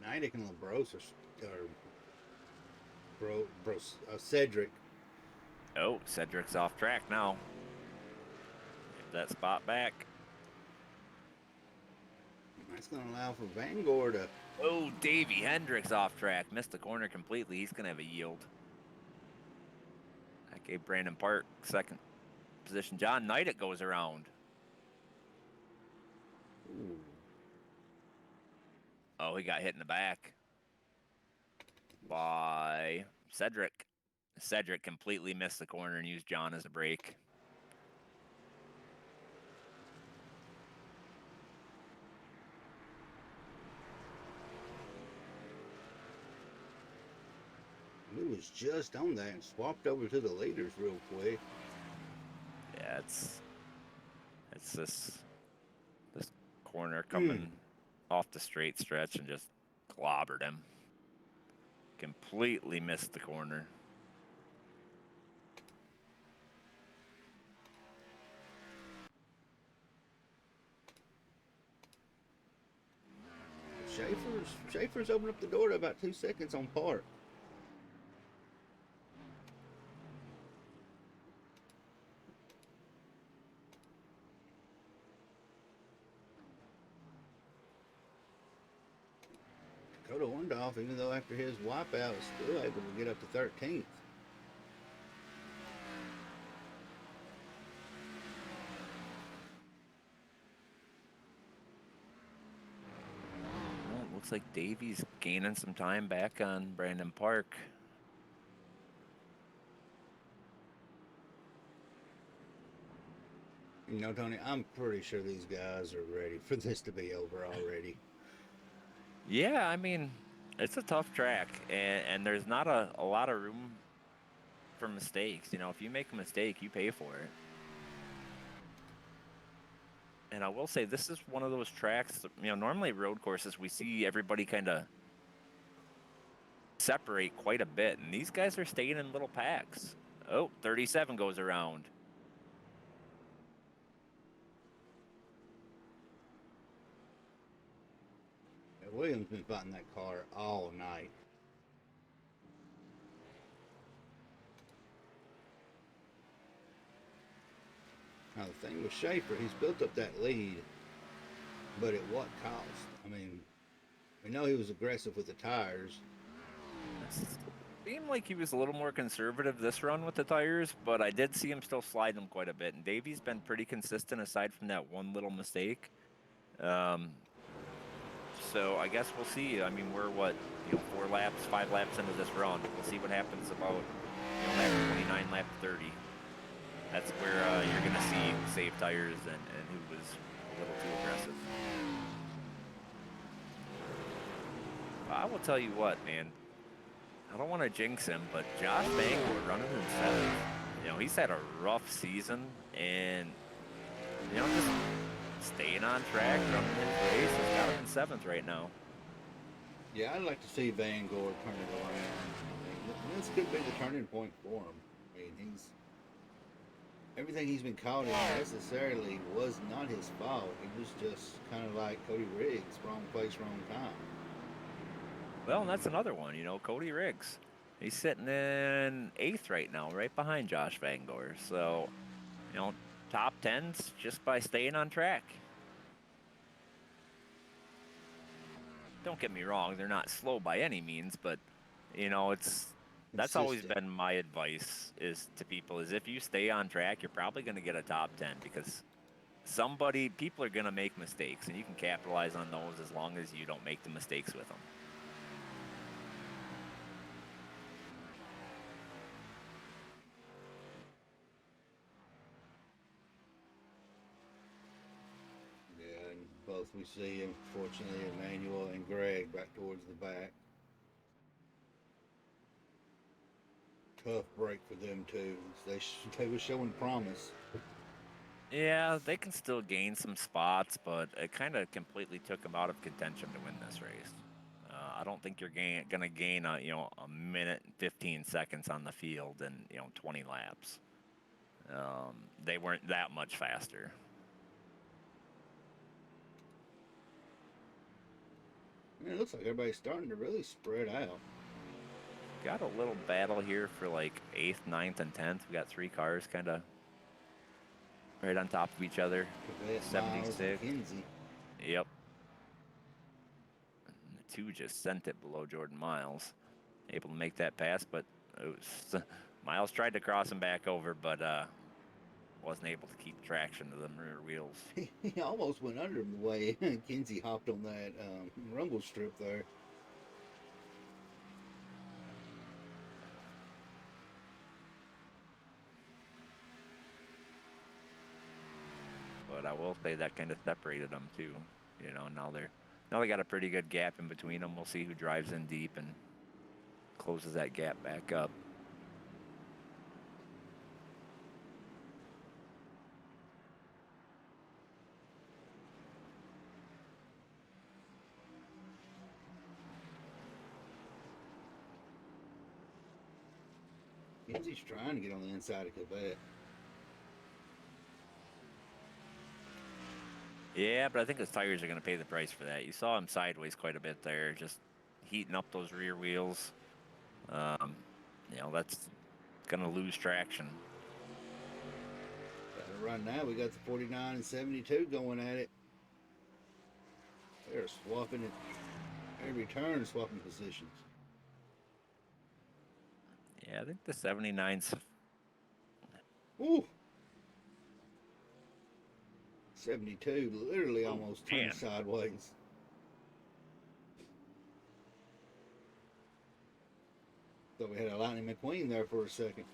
Neidick and LaBrose Cedric. Oh, Cedric's off track now. Get that spot back. That's going to allow for Vanguard to. Oh, Davey Hendricks off track. Missed the corner completely. He's going to have a yield. That gave Brandon Park second position. John Neidick goes around. Ooh. Oh, he got hit in the back by Cedric. Cedric completely missed the corner and used John as a brake. was just on that and swapped over to the leaders real quick. Yeah, it's this corner coming off the straight stretch and just clobbered him. Completely missed the corner. Schaefer's opened up the door to about 2 seconds on Park. Dakota Wendorf, even though after his wipeout, is still able to get up to 13th. Well, it looks like Davy's gaining some time back on Brandon Park. You know, Tony, I'm pretty sure these guys are ready for this to be over already. Yeah, I mean, it's a tough track, and there's not a lot of room for mistakes. You know, if you make a mistake, you pay for it. And I will say, this is one of those tracks, you know, normally road courses, we see everybody kind of separate quite a bit, and these guys are staying in little packs. Oh, 37 goes around. Williams been fighting that car all night. Now the thing with Schaefer, he's built up that lead, but at what cost? I mean, we know he was aggressive with the tires. It seemed like he was a little more conservative this run with the tires, but I did see him still slide them quite a bit. And Davy's been pretty consistent aside from that one little mistake. So I guess we'll see. I mean, we're 5 laps into this run. We'll see what happens about lap 29, lap 30. That's where you're going to see safe tires and who was a little too aggressive. I will tell you what, man. I don't want to jinx him, but Josh Bangor running in 7th. You know, he's had a rough season, and just staying on track, running his race, has got him in 7th right now. Yeah, I'd like to see Van Gore turn it around. I mean, this could be the turning point for him. I mean, everything he's been caught in necessarily was not his fault. It was just kind of like Cody Riggs, wrong place, wrong time. Well, and that's another one, Cody Riggs. He's sitting in 8th right now, right behind Josh Bangor. So, top 10s just by staying on track. Don't get me wrong, they're not slow by any means, but that's always been my advice to people is if you stay on track, you're probably going to get a top 10 because people are going to make mistakes, and you can capitalize on those as long as you don't make the mistakes with them. Both we see, unfortunately, Emmanuel and Greg back towards the back. Tough break for them too. They were showing promise. Yeah, they can still gain some spots, but it kind of completely took them out of contention to win this race. I don't think you're going to gain a minute and 15 seconds on the field in 20 laps. They weren't that much faster. It looks like everybody's starting to really spread out. Got a little battle here for like 8th, 9th, and 10th. We got 3 cars kind of right on top of each other. 76. Yep. And the 2 just sent it below Jordan Miles. Able to make that pass, but Miles tried to cross him back over, but wasn't able to keep traction to them rear wheels. He almost went under the way Kinsey hopped on that rumble strip there. But I will say that kind of separated them too. Now they got a pretty good gap in between them. We'll see who drives in deep and closes that gap back up. Kenzie's trying to get on the inside of Quebec. Yeah, but I think his tires are going to pay the price for that. You saw him sideways quite a bit there, just heating up those rear wheels. You know, that's going to lose traction. Got to run now. We got the 49 and 72 going at it. They're swapping it every turn, swapping positions. Yeah, I think the 79's. Ooh. 72 literally almost turned man. sideways. Thought we had a Lightning McQueen there for a second.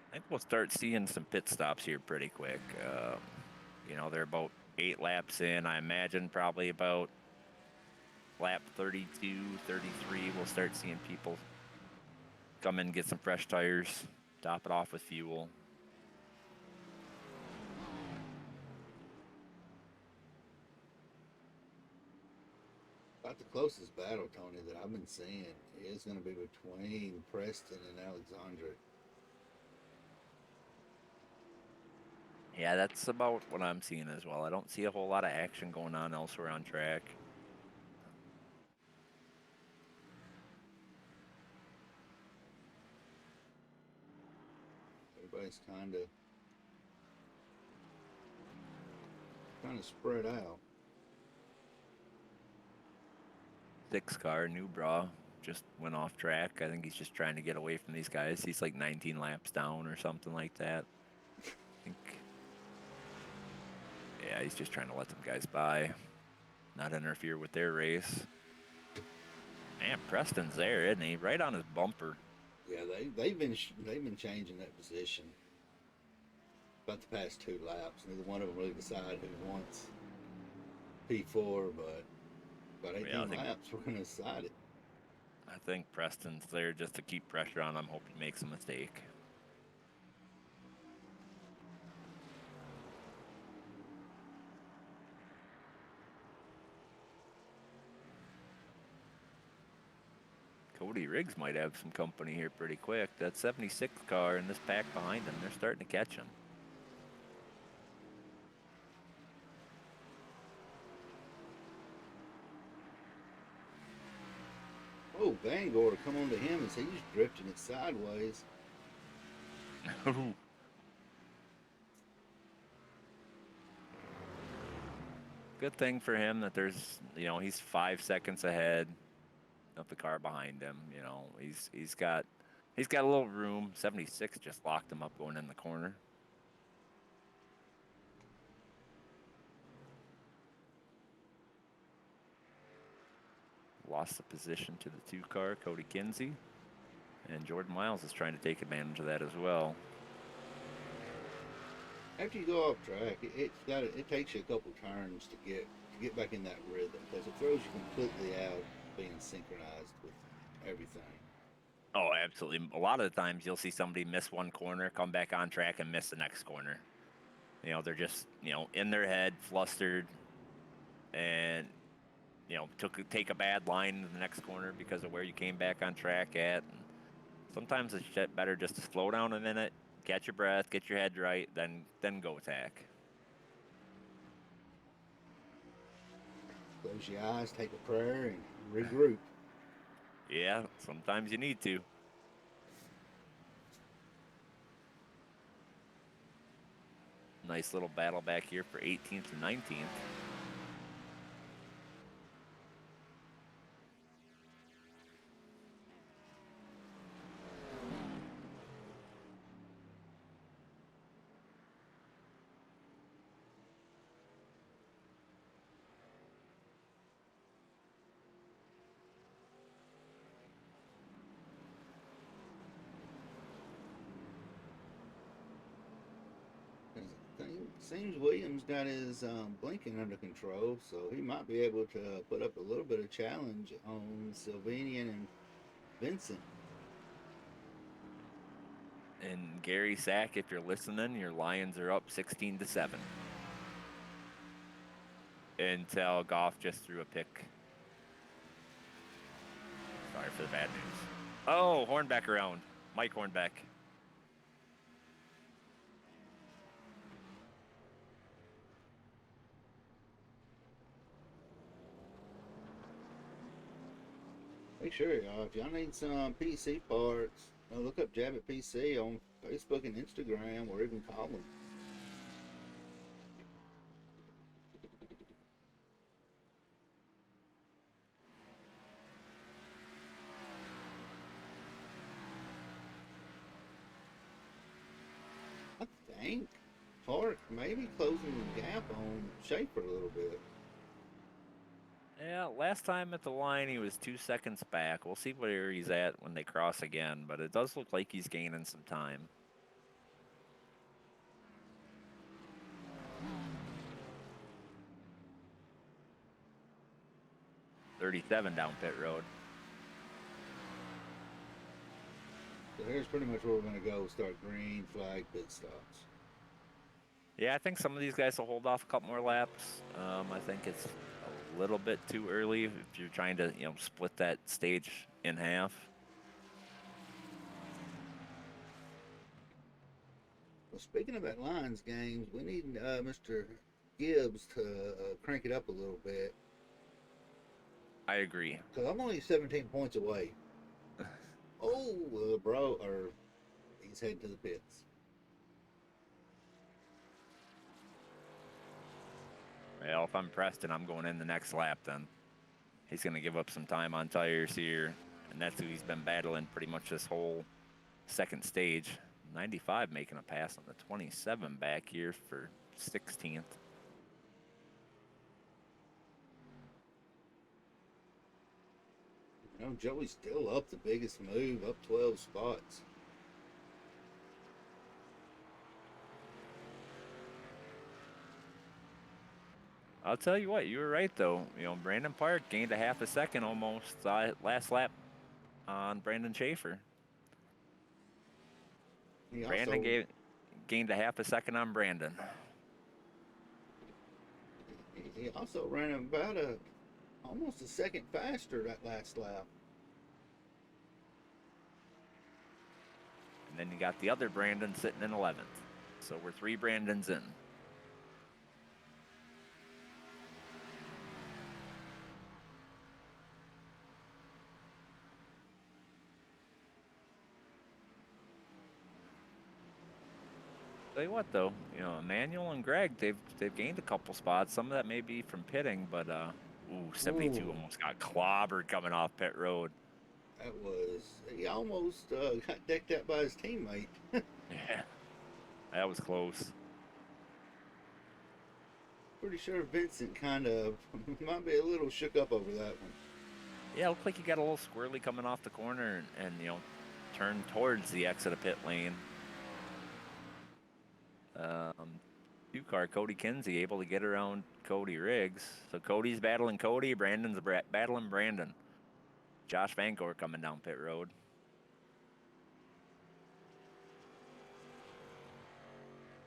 I think we'll start seeing some pit stops here pretty quick. You know, they're about 8 laps in. I imagine probably about lap 32, 33, we'll start seeing people come in, get some fresh tires, top it off with fuel. About the closest battle, Tony, that I've been seeing is going to be between Preston and Alexandre. Yeah, that's about what I'm seeing as well. I don't see a whole lot of action going on elsewhere on track. Everybody's kind of spread out. 6 car, new bra, just went off track. I think he's just trying to get away from these guys. He's like 19 laps down or something like that. I think. Yeah, he's just trying to let them guys by, not interfere with their race. Man, Preston's there, isn't he? Right on his bumper. Yeah, they've been changing that position about the past 2 laps. Neither one of them really decide who wants P4, but about 18 Yeah, I think- laps we're going to decide it. I think Preston's there just to keep pressure on him, hope he makes a mistake. Cody Riggs might have some company here pretty quick. That 76 car and this pack behind him, they're starting to catch him. Oh, Vanguard, come on to him as he's drifting it sideways. Good thing for him that there's, you know, he's 5 seconds ahead of the car behind him. You know, he's got a little room. 76 just locked him up going in the corner. Lost the position to the 2 car, Cody Kinsey. And Jordan Miles is trying to take advantage of that as well. After you go off track, it takes you a couple turns to get back in that rhythm because it throws you completely out of being synchronized with everything. Oh, absolutely. A lot of the times you'll see somebody miss one corner, come back on track, and miss the next corner. You know, they're just, you know, in their head, flustered, and, you know, take a bad line in the next corner because of where you came back on track at. And sometimes it's better just to slow down a minute, catch your breath, get your head right, then go attack. Close your eyes, take a prayer, and regroup. Yeah, sometimes you need to. Nice little battle back here for 18th and 19th. seems Williams got his blinking under control, so he might be able to put up a little bit of challenge on Sylvanian and Vincent. And Gary Sack, if you're listening, your Lions are up 16-7. Until Goff just threw a pick. Sorry for the bad news. Oh, Hornbeck around. Mike Hornbeck. Make sure, y'all, if y'all need some PC parts, look up Jabbit PC on Facebook and Instagram, or even call them. I think Park maybe closing the gap on Schaefer a little bit. Yeah, last time at the line he was 2 seconds back. We'll see where he's at when they cross again, but it does look like he's gaining some time. .37 down pit road. So here's pretty much where we're going to go. Start green, flag, pit stops. Yeah, I think some of these guys will hold off a couple more laps. I think it's a little bit too early if you're trying to, split that stage in half. Well, speaking of that Lions games, we need Mr. Gibbs to crank it up a little bit. I agree. Because I'm only 17 points away. He's heading to the pits. Well, if I'm Preston, I'm going in the next lap then. He's going to give up some time on tires here, and that's who he's been battling pretty much this whole second stage. 95 making a pass on the 27 back here for 16th. Joey's still up the biggest move, up 12 spots. I'll tell you what, you were right though. Brandon Park gained a half a second almost last lap on Brandon Schaefer. Brandon gained a half a second on Brandon. He also ran about almost a second faster that last lap. And then you got the other Brandon sitting in 11th. So we're 3 Brandons in. Tell you what though, Emmanuel and Greg, they've gained a couple spots. Some of that may be from pitting, but 72 almost got clobbered coming off pit road. He almost got decked out by his teammate. Yeah, that was close. Pretty sure Vincent kind of might be a little shook up over that one. Yeah, it looked like he got a little squirrely coming off the corner and turned towards the exit of pit lane. 2-car Cody Kinsey able to get around Cody Riggs. So Cody's battling Cody, Brandon's battling Brandon. Josh Vancouver coming down pit road.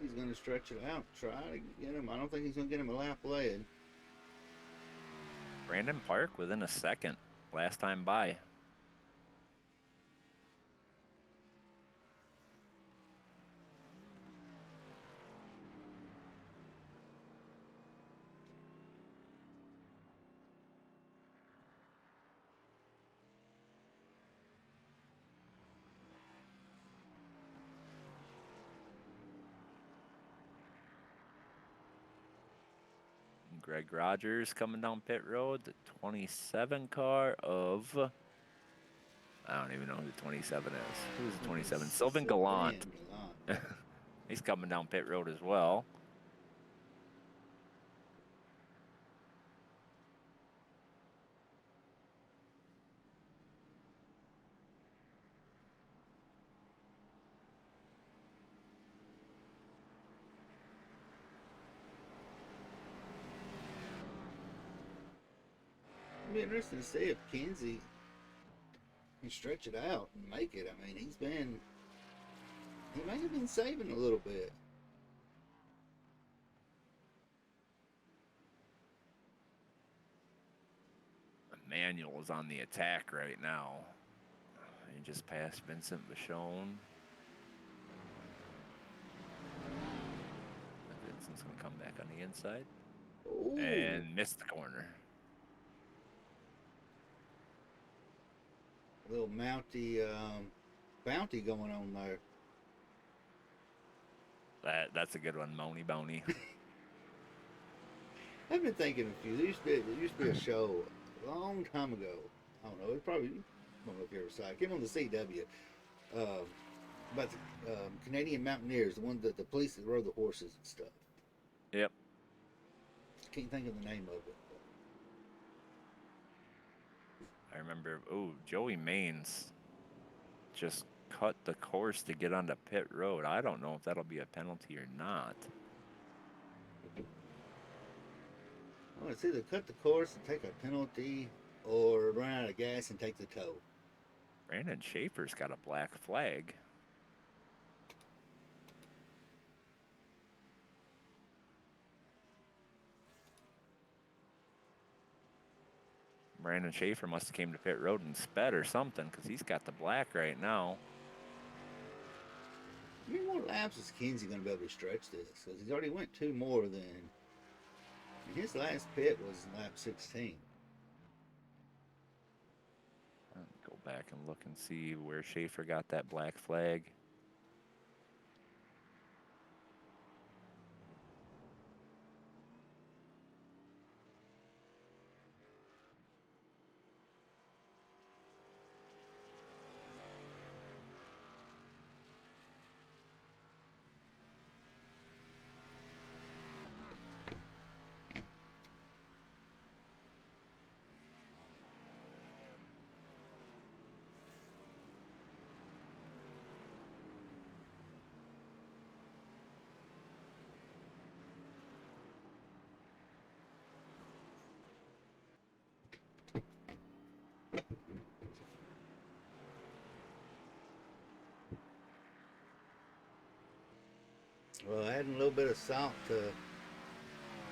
He's going to stretch it out, try to get him. I don't think he's going to get him a lap ahead. Brandon Park within a second last time by. Greg Rogers coming down pit road, the 27 car of, I don't even know who the 27 is. Who's the 27? Sylvain Gallant. He's coming down pit road as well. It'll be interesting to see if Kenzie can stretch it out and make it. I mean, he may have been saving a little bit. Emmanuel is on the attack right now. He just passed Vincent Vachon. Vincent's going to come back on the inside. Ooh. And missed the corner. A little mounty bounty going on there. That's a good one, Mony Boney. I've been thinking a few. There used to be a show a long time ago. I don't know. I don't know if you ever saw it. It came on the CW. About the Canadian mountaineers, the ones that the police that rode the horses and stuff. Yep. Can't think of the name of it. I remember, Joey Maines just cut the course to get onto pit road. I don't know if that'll be a penalty or not. Well, it's either cut the course and take a penalty or run out of gas and take the tow. Brandon Schaefer's got a black flag. Brandon Schaefer must have came to pit road and sped or something because he's got the black right now. How many more laps is Kenzie going to be able to stretch this? Because he's already went 2 more than... His last pit was lap 16. I'll go back and look and see where Schaefer got that black flag. Well, adding a little bit of salt to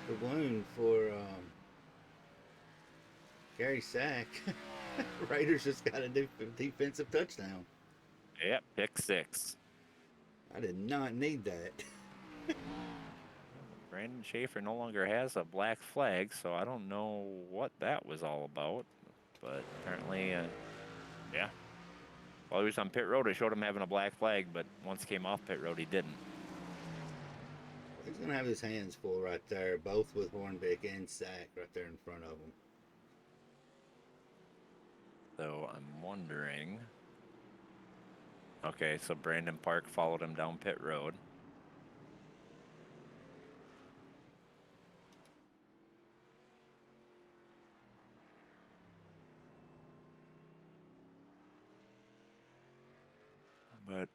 the wound for Gary Sack. Raiders just got a new defensive touchdown. Yep, pick 6. I did not need that. Brandon Schaefer no longer has a black flag, so I don't know what that was all about. But apparently, yeah. While he was on pit road, I showed him having a black flag, but once he came off pit road, he didn't. He's going to have his hands full right there, both with Hornbeck and Sack right there in front of him. So I'm wondering. Okay, so Brandon Park followed him down pit road. But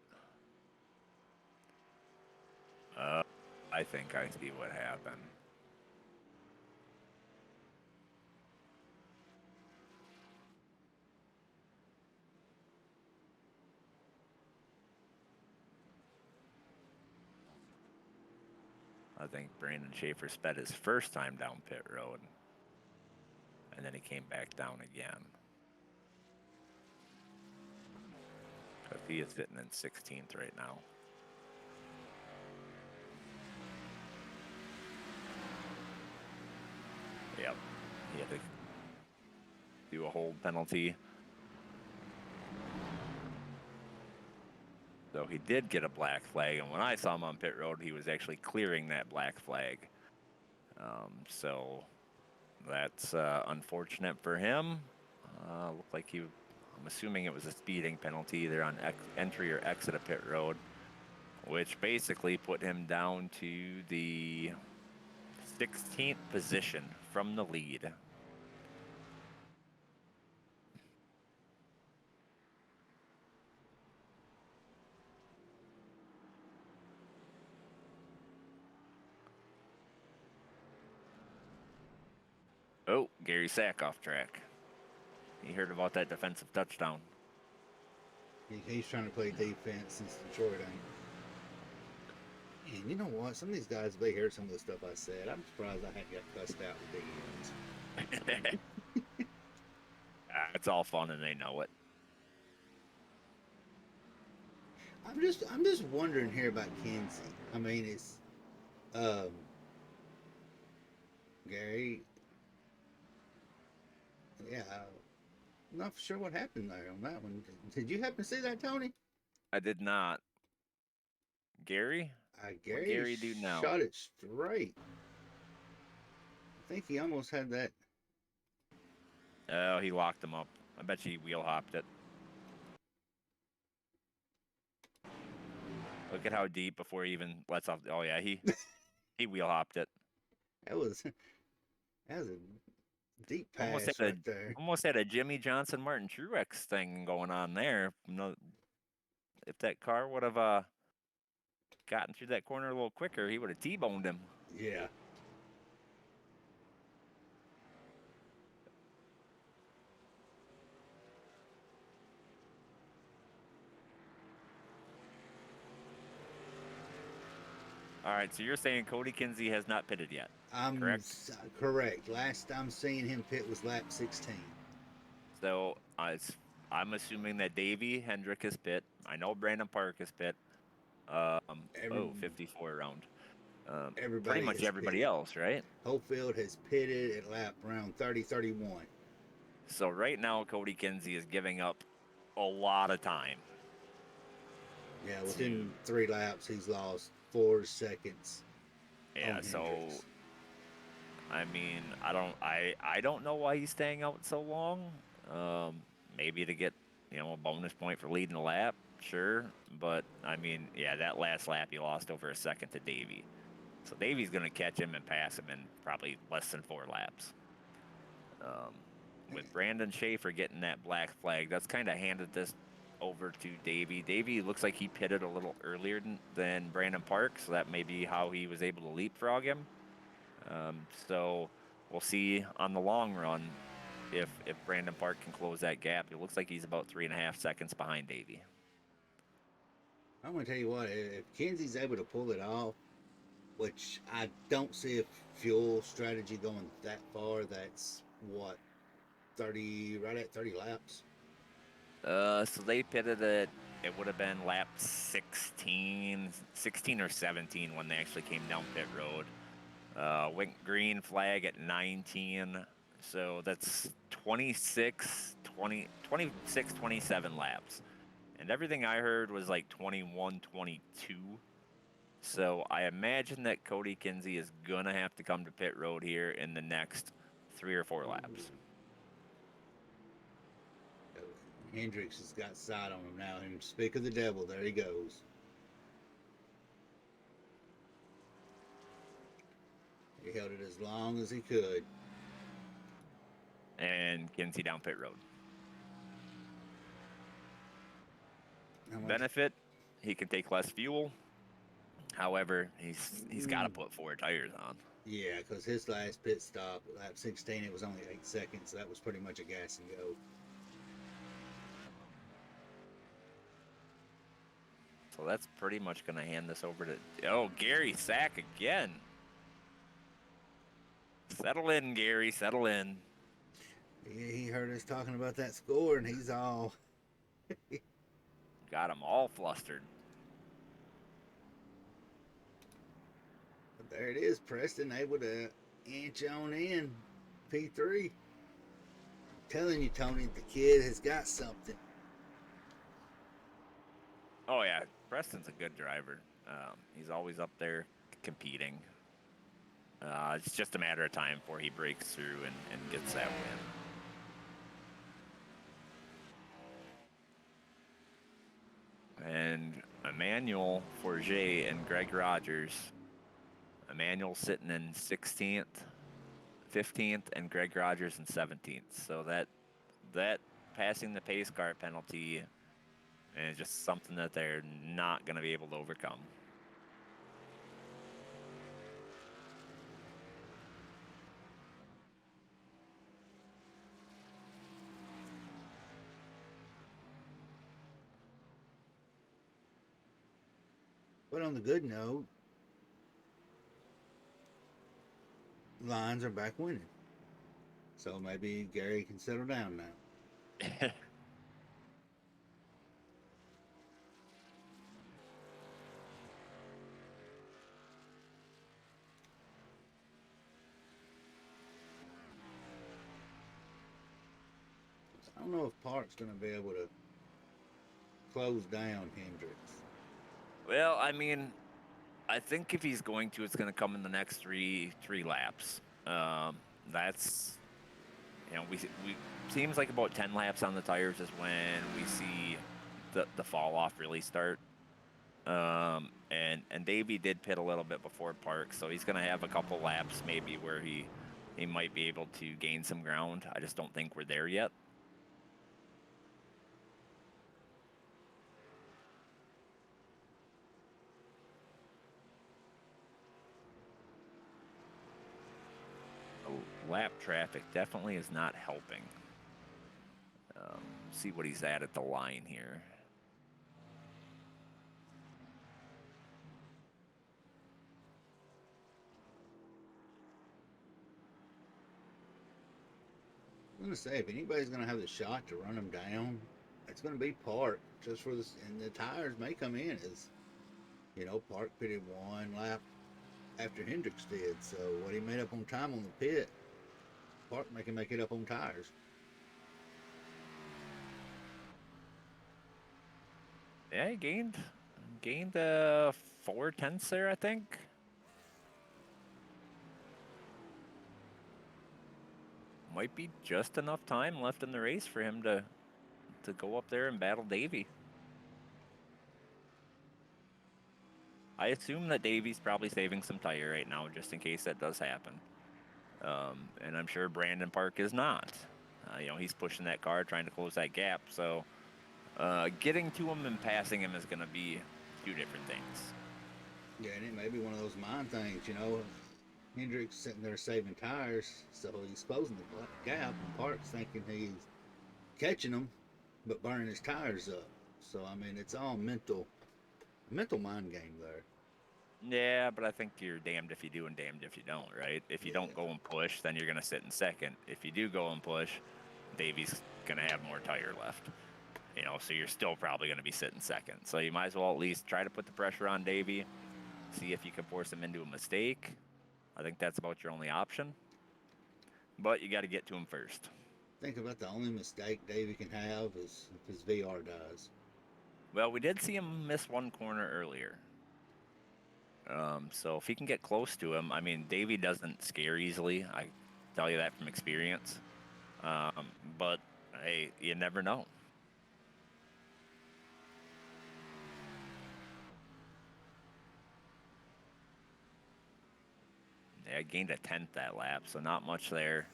I think I see what happened. I think Brandon Schaefer sped his first time down pit road, and then he came back down again. Because he is sitting in 16th right now. Yep, he had to do a hold penalty. So he did get a black flag, and when I saw him on pit road, he was actually clearing that black flag. So that's unfortunate for him. Looked like I'm assuming it was a speeding penalty either on entry or exit of pit road, which basically put him down to the 16th position from the lead. Oh, Gary Sack off track. He heard about that defensive touchdown. He's trying to play defense since Detroit ain't. And you know what? Some of these guys, if they heard some of the stuff I said, I'm surprised I hadn't got cussed out with the ends. It's all fun and they know it. I'm just wondering here about Kinsey. I mean, it's Gary. Yeah, I'm not sure what happened there on that one. Did you happen to see that, Tony? I did not. Gary? Gary, Gary do now? Shot it straight. I think he almost had that. Oh, he locked him up. I bet you he wheel hopped it. Look at how deep before he even lets off. Oh yeah, he wheel hopped it. That was a deep pass right there. Almost had a Jimmy Johnson, Martin Truex thing going on there. No, if that car would have gotten through that corner a little quicker, he would have T-boned him. Yeah. All right, so you're saying Cody Kinsey has not pitted yet? Correct? Correct. Last I'm seeing him pit was lap 16. So I'm assuming that Davey Hendrick is pit. I know Brandon Park is pit. 54 round. Pretty much everybody else, right? Hopefield has pitted at lap around 30-31. So right now, Cody Kinsey is giving up a lot of time. Yeah, within 3 laps, he's lost 4 seconds. Yeah, so I mean, I don't know why he's staying out so long. Maybe to get a bonus point for leading the lap, sure. But I mean, yeah, that last lap he lost over a second to Davey. So Davey's gonna catch him and pass him in probably less than 4 laps. With Brandon Schaefer getting that black flag, that's kind of handed this over to Davey. Davey looks like he pitted a little earlier than Brandon Park, so that may be how he was able to leapfrog him. So we'll see on the long run if Brandon Park can close that gap. It looks like he's about 3.5 seconds behind Davey. I'm going to tell you what, if Kinsey's able to pull it off, which I don't see a fuel strategy going that far, that's what, 30, right at 30 laps? So they pitted it would have been lap 16 or 17 when they actually came down pit road. Went green flag at 19, so that's 26, 27 laps. And everything I heard was like 21, 22. So I imagine that Cody Kinsey is going to have to come to pit road here in the next 3 or 4 laps. Hendricks has got sight on him now, and speak of the devil, there he goes. He held it as long as he could. And Kinsey down pit road. Benefit, he can take less fuel. However, he's got to put 4 tires on. Yeah, because his last pit stop, lap 16, it was only 8 seconds. So that was pretty much a gas and go. So that's pretty much going to hand this over to... Gary Sack again. Settle in, Gary. Settle in. Yeah, he heard us talking about that score, and he's all... Got him all flustered. But there it is, Preston, able to inch on in P3. Telling you, Tony, the kid has got something. Oh, yeah. Preston's a good driver. He's always up there competing. It's just a matter of time before he breaks through and gets that win. And Emmanuel Forget and Greg Rogers. Emmanuel sitting in 16th, 15th, and Greg Rogers in 17th. So that passing the pace car penalty is just something that they're not going to be able to overcome. But on the good note, Lions are back winning. So maybe Gary can settle down now. I don't know if Park's going to be able to close down Hendricks. Well, I mean, I think if he's going to, it's going to come in the next three laps. That's, we seems like about 10 laps on the tires is when we see the fall off really start. And Davey did pit a little bit before Park, so he's going to have a couple laps maybe where he might be able to gain some ground. I just don't think we're there yet. Lap traffic definitely is not helping. See what he's at the line here. I'm going to say, if anybody's going to have the shot to run him down, it's going to be Park. Just for this, and the tires may come in as, Park pitted one lap after Hendricks did. So what he made up on time on the pit, Park can make it up on tires. Yeah, he gained 4/10 there, I think. Might be just enough time left in the race for him to go up there and battle Davey. I assume that Davey's probably saving some tire right now just in case that does happen. And I'm sure Brandon Park is not. He's pushing that car, trying to close that gap. So getting to him and passing him is going to be two different things. Yeah, and it may be one of those mind things, Hendricks sitting there saving tires, so he's closing the gap, and Park's thinking he's catching them, but burning his tires up. So, I mean, it's all mental mind game there. Yeah, but I think you're damned if you do and damned if you don't, right? If you don't go and push, then you're going to sit in second. If you do go and push, Davey's going to have more tire left. So you're still probably going to be sitting second. So you might as well at least try to put the pressure on Davey, see if you can force him into a mistake. I think that's about your only option. But you got to get to him first. Think about the only mistake Davey can have is if his VR dies. Well, we did see him miss one corner earlier. So if he can get close to him, I mean, Davey doesn't scare easily. I tell you that from experience. But, hey, you never know. Yeah, I gained a 10th that lap, so not much there.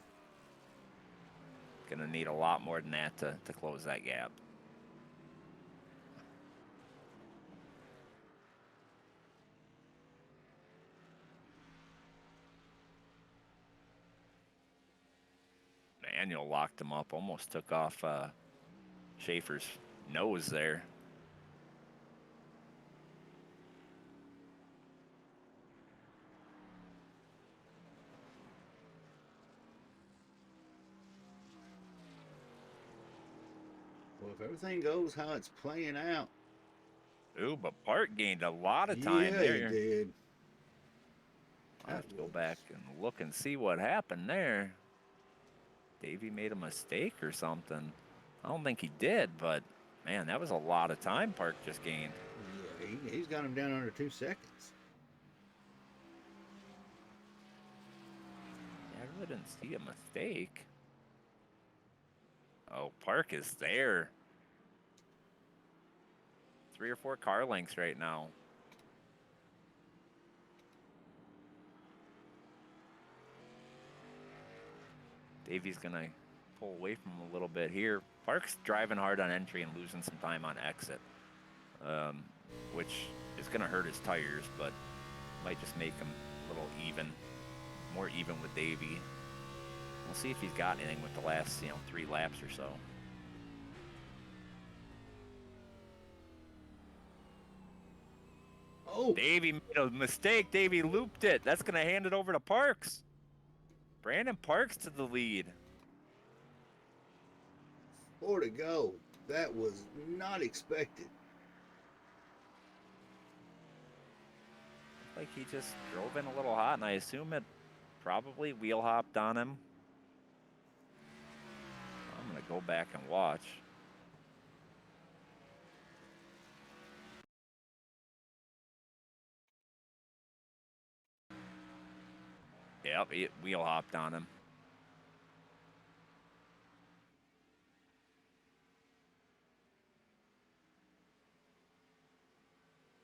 Gonna need a lot more than that to close that gap. Manuel locked him up, almost took off Schaefer's nose there. Well, if everything goes how it's playing out. Ooh, but Park gained a lot of time there. Yeah, he did. I'll have to go back and look and see what happened there. Davey made a mistake or something. I don't think he did, but man, that was a lot of time Park just gained. Yeah, he's got him down under 2 seconds. Yeah, I really didn't see a mistake. Oh, Park is there. 3 or 4 car lengths right now. Davey's gonna pull away from him a little bit here. Park's driving hard on entry and losing some time on exit, which is gonna hurt his tires, but might just make him a little more even with Davey. We'll see if he's got anything with the last, 3 laps or so. Oh, Davey made a mistake. Davey looped it. That's going to hand it over to Parks. Brandon Parks to the lead. 4 to go. That was not expected. Like he just drove in a little hot, and I assume it probably wheel hopped on him. I'm going to go back and watch. Yep, it wheel hopped on him.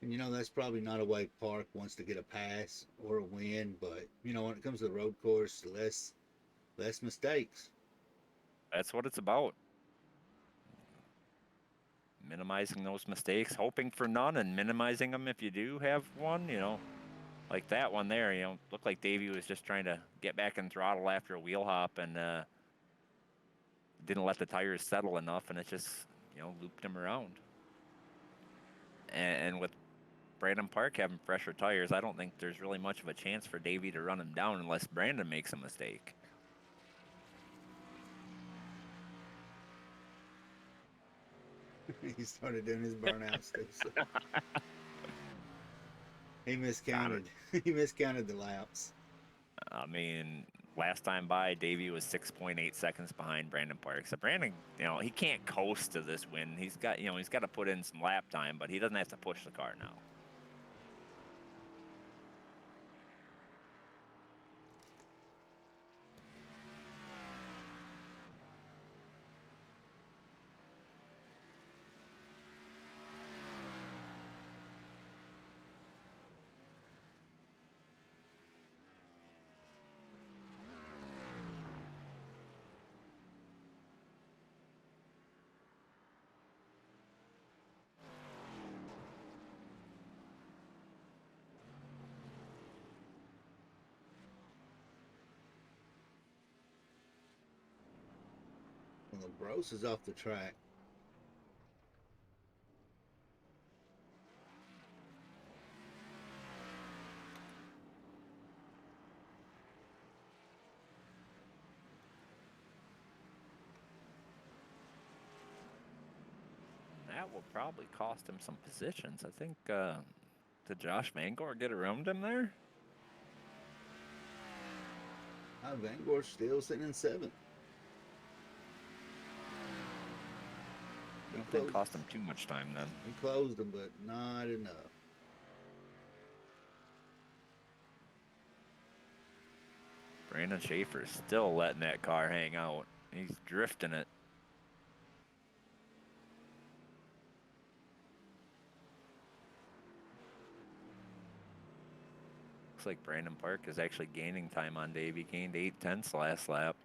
And that's probably not a way Park wants to get a pass or a win, but when it comes to the road course, less mistakes. That's what it's about. Minimizing those mistakes, hoping for none, and minimizing them if you do have one, like that one there, looked like Davey was just trying to get back in throttle after a wheel hop and didn't let the tires settle enough, and it just, looped him around. And with Brandon Park having fresher tires, I don't think there's really much of a chance for Davey to run him down unless Brandon makes a mistake. He started doing his burnouts too. So. He miscounted. He miscounted the laps. I mean, last time by, Davey was 6.8 seconds behind Brandon Parks. So Brandon, he can't coast to this win. He's got to put in some lap time, but he doesn't have to push the car now. Well, Bros is off the track. That will probably cost him some positions. I think, did Josh Vangor get around him there? Vangor's still sitting in 7th. Didn't cost him too much time then. He closed him, but not enough. Brandon Schaefer's still letting that car hang out. He's drifting it. Looks like Brandon Park is actually gaining time on Dave. He gained 8/10 last lap.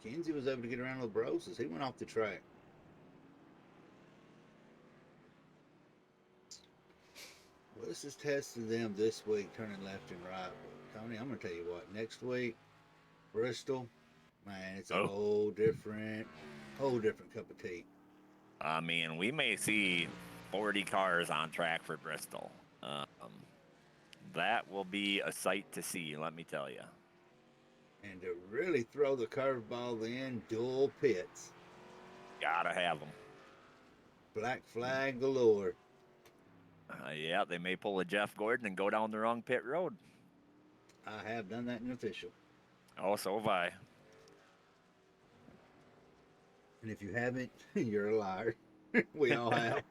Kenzie was able to get around LeBros as he went off the track. Well, this is testing them this week, turning left and right. But Tony, I'm going to tell you what, next week, Bristol, man, it's a whole different cup of tea. I mean, we may see 40 cars on track for Bristol. That will be a sight to see, let me tell you. And to really throw the curveball in, dual pits. Gotta have them. Black flag galore. Yeah, they may pull a Jeff Gordon and go down the wrong pit road. I have done that in official. Oh, so have I. And if you haven't, you're a liar. We all have.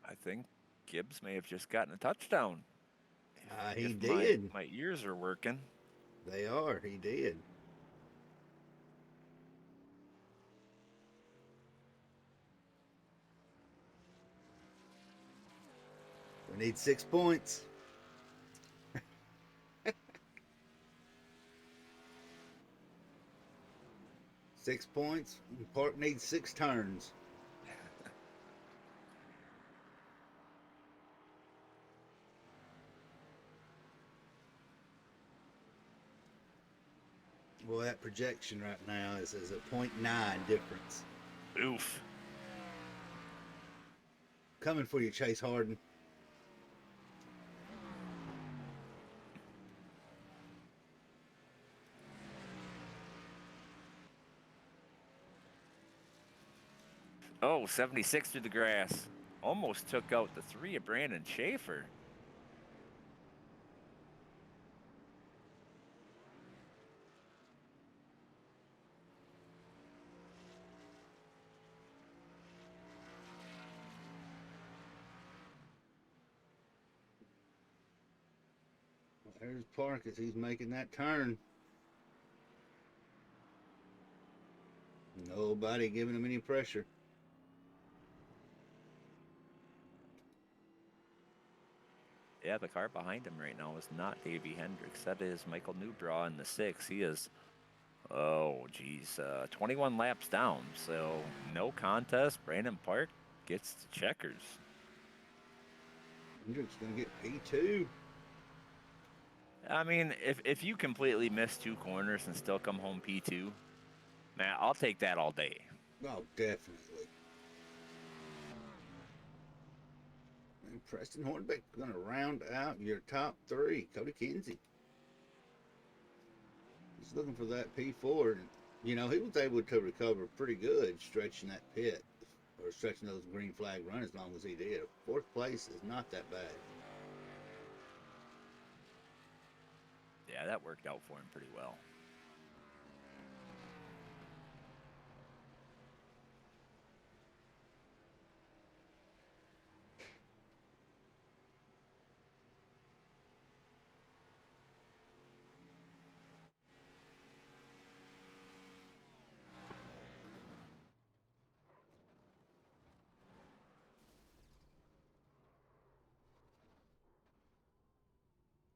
I think Gibbs may have just gotten a touchdown. He did. My ears are working. They are. He did. We need 6 points. Six points. Park needs 6 turns. Well, that projection right now is a .9 difference. Oof. Coming for you, Chase Harden. Oh, 76 through the grass. Almost took out the 3 of Brandon Schaefer. There's Park as he's making that turn. Nobody giving him any pressure. Yeah, the car behind him right now is not Davey Hendricks. That is Michael Newbraw in the 6. He is, 21 laps down. So no contest. Brandon Park gets the checkers. Hendricks going to get P2. I mean, if you completely miss 2 corners and still come home P2, man, I'll take that all day. Oh, definitely. And Preston Hornbeck going to round out your top 3. Cody Kinsey. He's looking for that P4. And, you know, he was able to recover pretty good stretching that pit or stretching those green flag run as long as he did. 4th place is not that bad. Yeah, that worked out for him pretty well.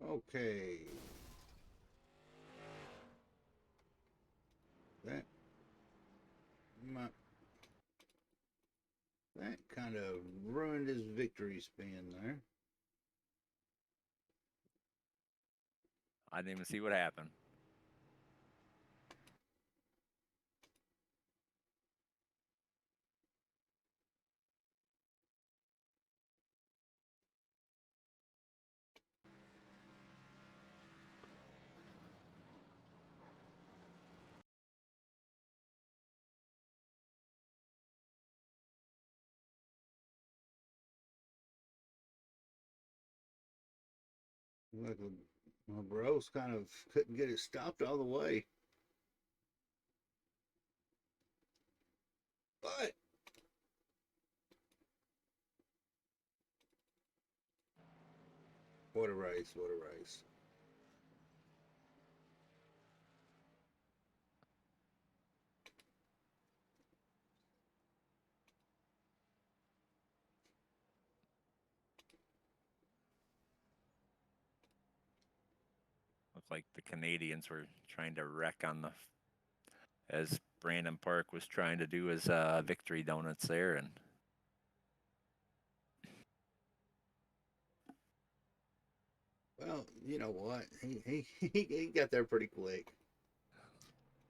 Okay. That kind of ruined his victory spin there. I didn't even see what happened. Like, well, Burroughs kind of couldn't get it stopped all the way. But what a race, what a race. Looks like the Canadians were trying to wreck on the, as Brandon Park was trying to do his victory donuts there, and Well, you know what? He got there pretty quick.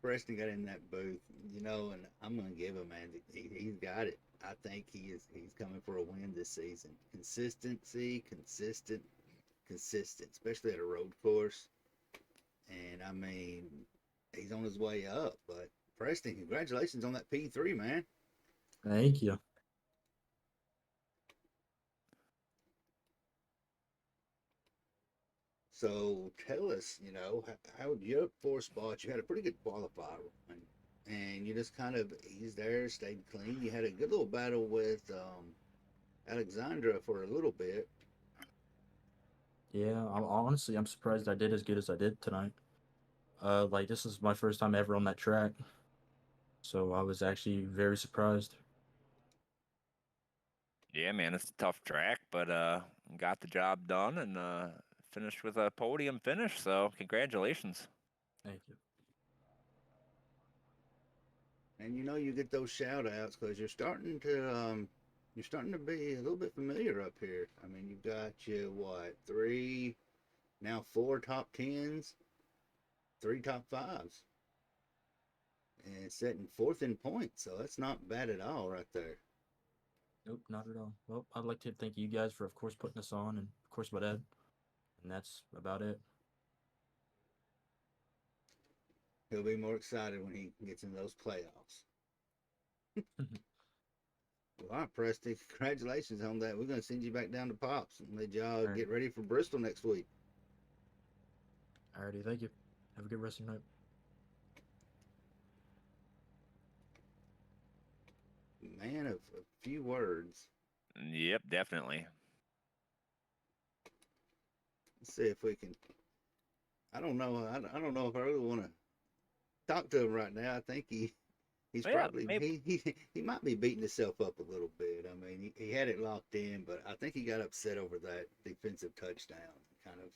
Preston got in that booth, you know, and I'm gonna give him, man. He's got it. I think he's coming for a win this season. Consistency, consistent, especially at a road course. And I mean, he's on his way up. But Preston, congratulations on that P3, man. Thank you. So tell us, you know, how you're up 4 spots. You had a pretty good qualifier run, and you just kind of eased there, stayed clean. You had a good little battle with Alexandra for a little bit. Yeah, I'm surprised I did as good as I did tonight. Like this is my first time ever on that track, so I was actually very surprised. yeah, man, it's a tough track, but got the job done and finished with a podium finish. So congratulations. Thank you. And you know, you get those shout outs because you're starting to be a little bit familiar up here. I mean, you've got you what, 3, now 4 top 10s, 3 top 5s. and sitting fourth in points. So that's not bad at all, right there. Nope, not at all. Well, I'd like to thank you guys for, of course, putting us on, and of course, my dad. And that's about it. He'll be more excited when he gets into those playoffs. Well, all right, Preston, congratulations on that. We're going to send you back down to Pops and let y'all right. get ready for Bristol next week. Alrighty, thank you. Have a good rest of your night. Man of a few words. Yep, definitely. Let's see if we can. I don't know. I don't know if I really want to talk to him right now. I think he's Yeah, probably maybe. he might be beating himself up a little bit. I mean, he had it locked in, but I think he got upset over that defensive touchdown. Kind of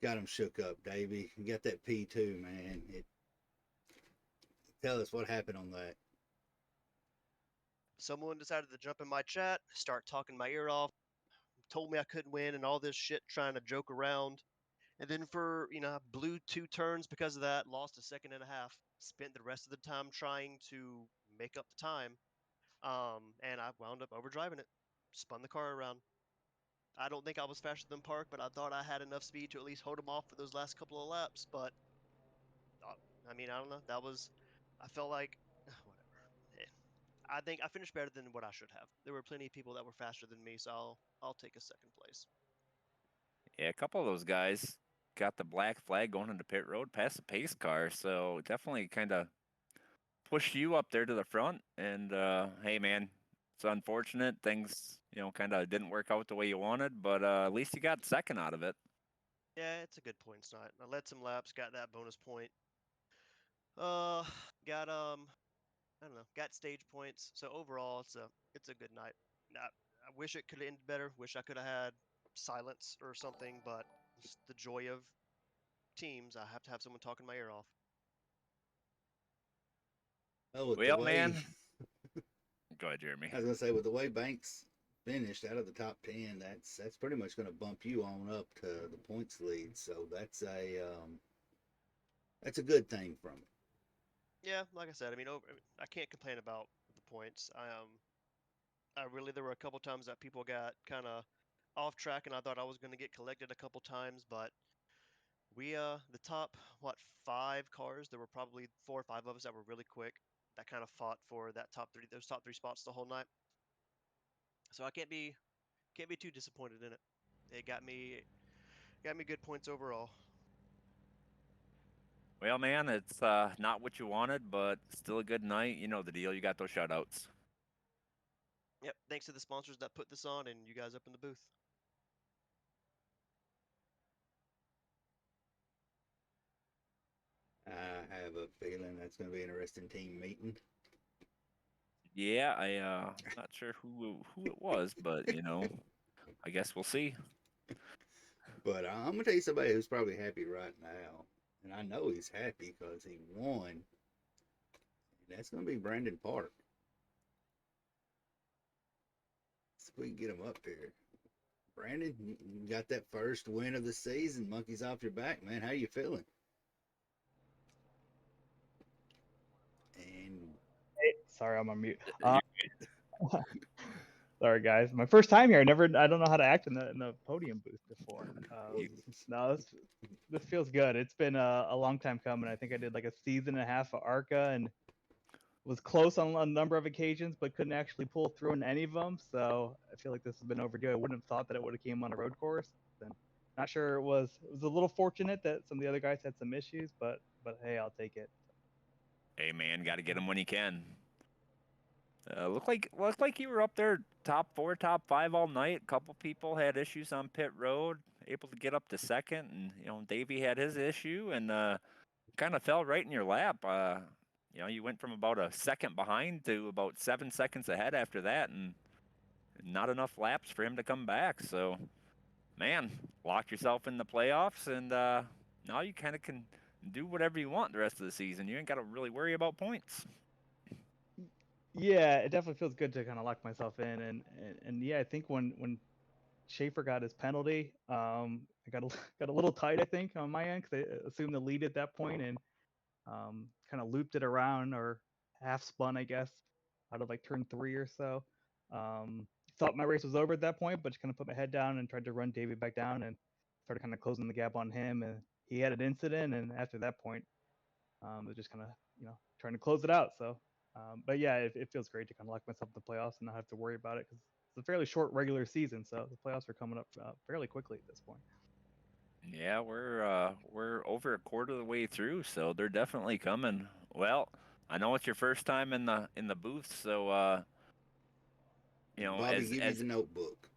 got him shook up, Davey. You got that P2, man. Tell us what happened on that. Someone decided to jump in my chat, start talking my ear off, told me I couldn't win and all this shit, trying to joke around. And then I blew 2 turns because of that, lost a second and a half, spent the rest of the time trying to make up the time. And I wound up overdriving it, spun the car around. I don't think I was faster than Park, but I thought I had enough speed to at least hold him off for those last couple of laps. But I mean, I don't know. I felt like whatever. I think I finished better than what I should have. There were plenty of people that were faster than me, so I'll take a second place. Yeah, a couple of those guys got the black flag going into pit road past the pace car, so definitely kind of pushed you up there to the front. And hey, man, it's unfortunate things kind of didn't work out the way you wanted, but at least you got second out of it. Yeah, it's a good point tonight. I led some laps, got that bonus point. Got I don't know, got stage points. So overall, it's a good night. I wish it could have ended better. Wish I could have had silence or something, but it's the joy of teams. I have to have someone talking my ear off. Oh, with the Well, way man, go ahead, Jeremy. I was gonna say, with the way Banks finished out of the top 10, that's pretty much going to bump you on up to the points lead. So that's a good thing from it. Yeah, like I said, I mean, I can't complain about the points. There were a couple times that people got kind of off track, and I thought I was going to get collected a couple times, but the top 5 cars, there were probably 4 or 5 of us that were really quick, that kind of fought for those top 3 spots the whole night. So I can't be too disappointed in it. It got me good points overall. Well, man, it's not what you wanted, but still a good night. You know the deal. You got those shutouts. Yep. Thanks to the sponsors that put this on and you guys up in the booth. I have a feeling that's going to be an interesting team meeting. Yeah, not sure who it was, but I guess we'll see. But I'm going to tell you somebody who's probably happy right now. And I know he's happy because he won. And that's going to be Brandon Park. So we can get him up here. Brandon, you got that first win of the season. Monkeys off your back, man. How you feeling? And Hey, sorry, I'm on mute. Sorry, guys. My first time here. I don't know how to act in the podium booth before. No, this feels good. It's been a long time coming. I think I did like a season and a half of ARCA and was close on a number of occasions, but couldn't actually pull through in any of them. So I feel like this has been overdue. I wouldn't have thought that it would have came on a road course. And not sure it was a little fortunate that some of the other guys had some issues, but hey, I'll take it. Hey, man, got to get him when he can. Looked like you were up there top 4, top 5 all night. A couple people had issues on pit road, able to get up to second, and Davey had his issue and kind of fell right in your lap. You went from about a second behind to about 7 seconds ahead after that, and not enough laps for him to come back. So, man, lock yourself in the playoffs, and now you kind of can do whatever you want the rest of the season. You ain't got to really worry about points. Yeah, it definitely feels good to kind of lock myself in, and yeah, I think when Schaefer got his penalty, I got a little tight, I think, on my end because I assumed the lead at that point, and kind of looped it around or half spun, I guess, out of like turn 3 or so. Thought my race was over at that point, but just kind of put my head down and tried to run Davey back down and started kind of closing the gap on him. And he had an incident, and after that point, it was just kind of trying to close it out. So, but yeah, it feels great to kind of lock myself in the playoffs and not have to worry about it because it's a fairly short regular season, so the playoffs are coming up fairly quickly at this point. Yeah, we're over a quarter of the way through, so they're definitely coming. Well, I know it's your first time in the booth, so Bobby, give me the notebook.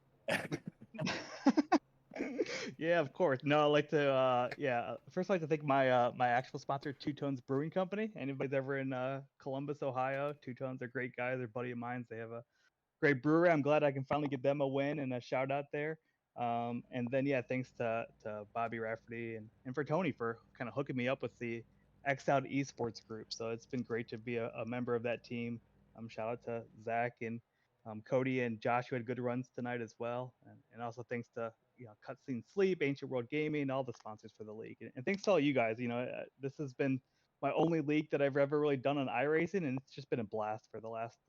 Yeah, of course. No, I'd like to first I'd like to thank my my actual sponsor, Two Tones Brewing Company. Anybody's ever in Columbus, Ohio, Two Tones are great guys. They're a buddy of mine. They have a great brewery. I'm glad I can finally give them a win and a shout out there. And then yeah, thanks to Bobby Rafferty and for Tony for kind of hooking me up with the X Out Esports group. So it's been great to be a member of that team. Shout out to Zach and Cody and Josh who had good runs tonight as well. And also thanks to Cutscene Sleep, Ancient World Gaming, all the sponsors for the league. And thanks to all you guys. This has been my only league that I've ever really done on iRacing, and it's just been a blast for the last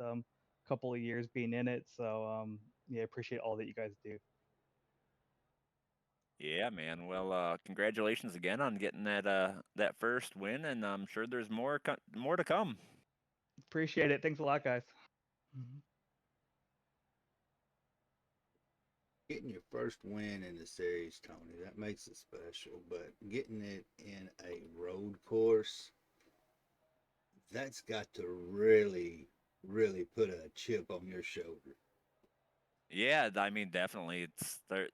couple of years being in it. So yeah, appreciate all that you guys do. Yeah, man. Well, congratulations again on getting that first win, and I'm sure there's more to come. Appreciate it. Thanks a lot, guys. Getting your first win in the series, Tony, that makes it special. But getting it in a road course, that's got to really, really put a chip on your shoulder. Yeah, I mean, definitely. It's there.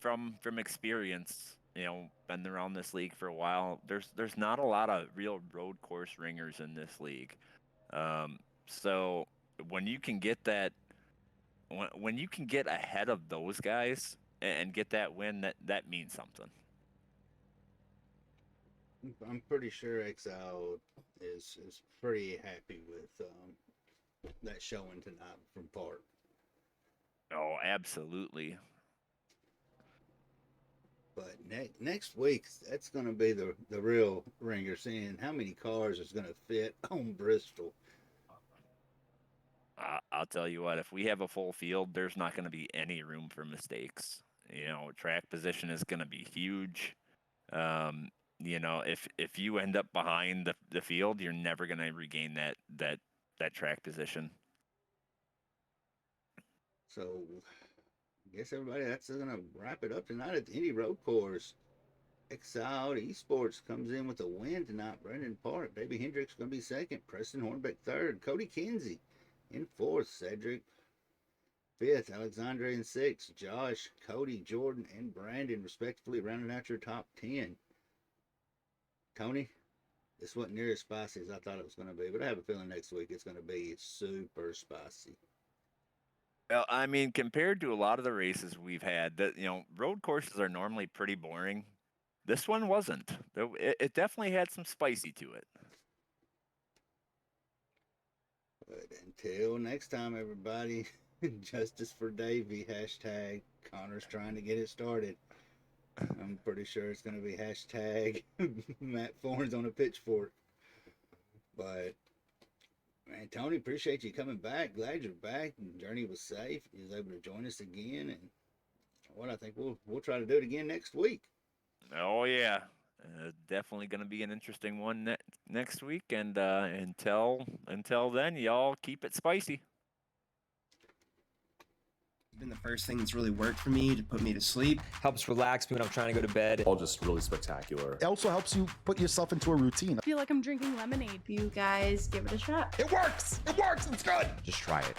From experience, been around this league for a while. There's not a lot of real road course ringers in this league. So when you can get that, when you can get ahead of those guys and get that win, that means something. I'm pretty sure Exile is pretty happy with that showing tonight from Park. Oh, absolutely. But next week, that's going to be the real ringer, seeing how many cars is going to fit on Bristol. I'll tell you what, if we have a full field, there's not going to be any room for mistakes. Track position is going to be huge. If you end up behind the field, you're never going to regain that track position. So I guess everybody, that's going to wrap it up tonight at the Indy Road Course. Exile Esports comes in with a win tonight. Brendan Park, Davey Hendricks going to be second. Preston Hornbeck third. Cody Kinsey in fourth. Cedric fifth. Alexandre in sixth. Josh, Cody, Jordan, and Brandon respectively rounding out your top 10. Tony, this wasn't near as spicy as I thought it was going to be, but I have a feeling next week it's going to be super spicy. Well, I mean, compared to a lot of the races we've had, road courses are normally pretty boring. This one wasn't. It definitely had some spicy to it. But until next time, everybody, justice for Davey, hashtag Connor's trying to get it started. I'm pretty sure it's going to be hashtag Matt Fornes on a pitchfork. But man, Tony, appreciate you coming back. Glad you're back. The journey was safe. You was able to join us again, and I think we'll try to do it again next week. Oh yeah, definitely going to be an interesting one next week. And until then, y'all keep it spicy. It's been the first thing that's really worked for me to put me to sleep. Helps relax me when I'm trying to go to bed. All just really spectacular. It also helps you put yourself into a routine. I feel like I'm drinking lemonade. You guys give it a shot. It works! It works! It's good! Just try it.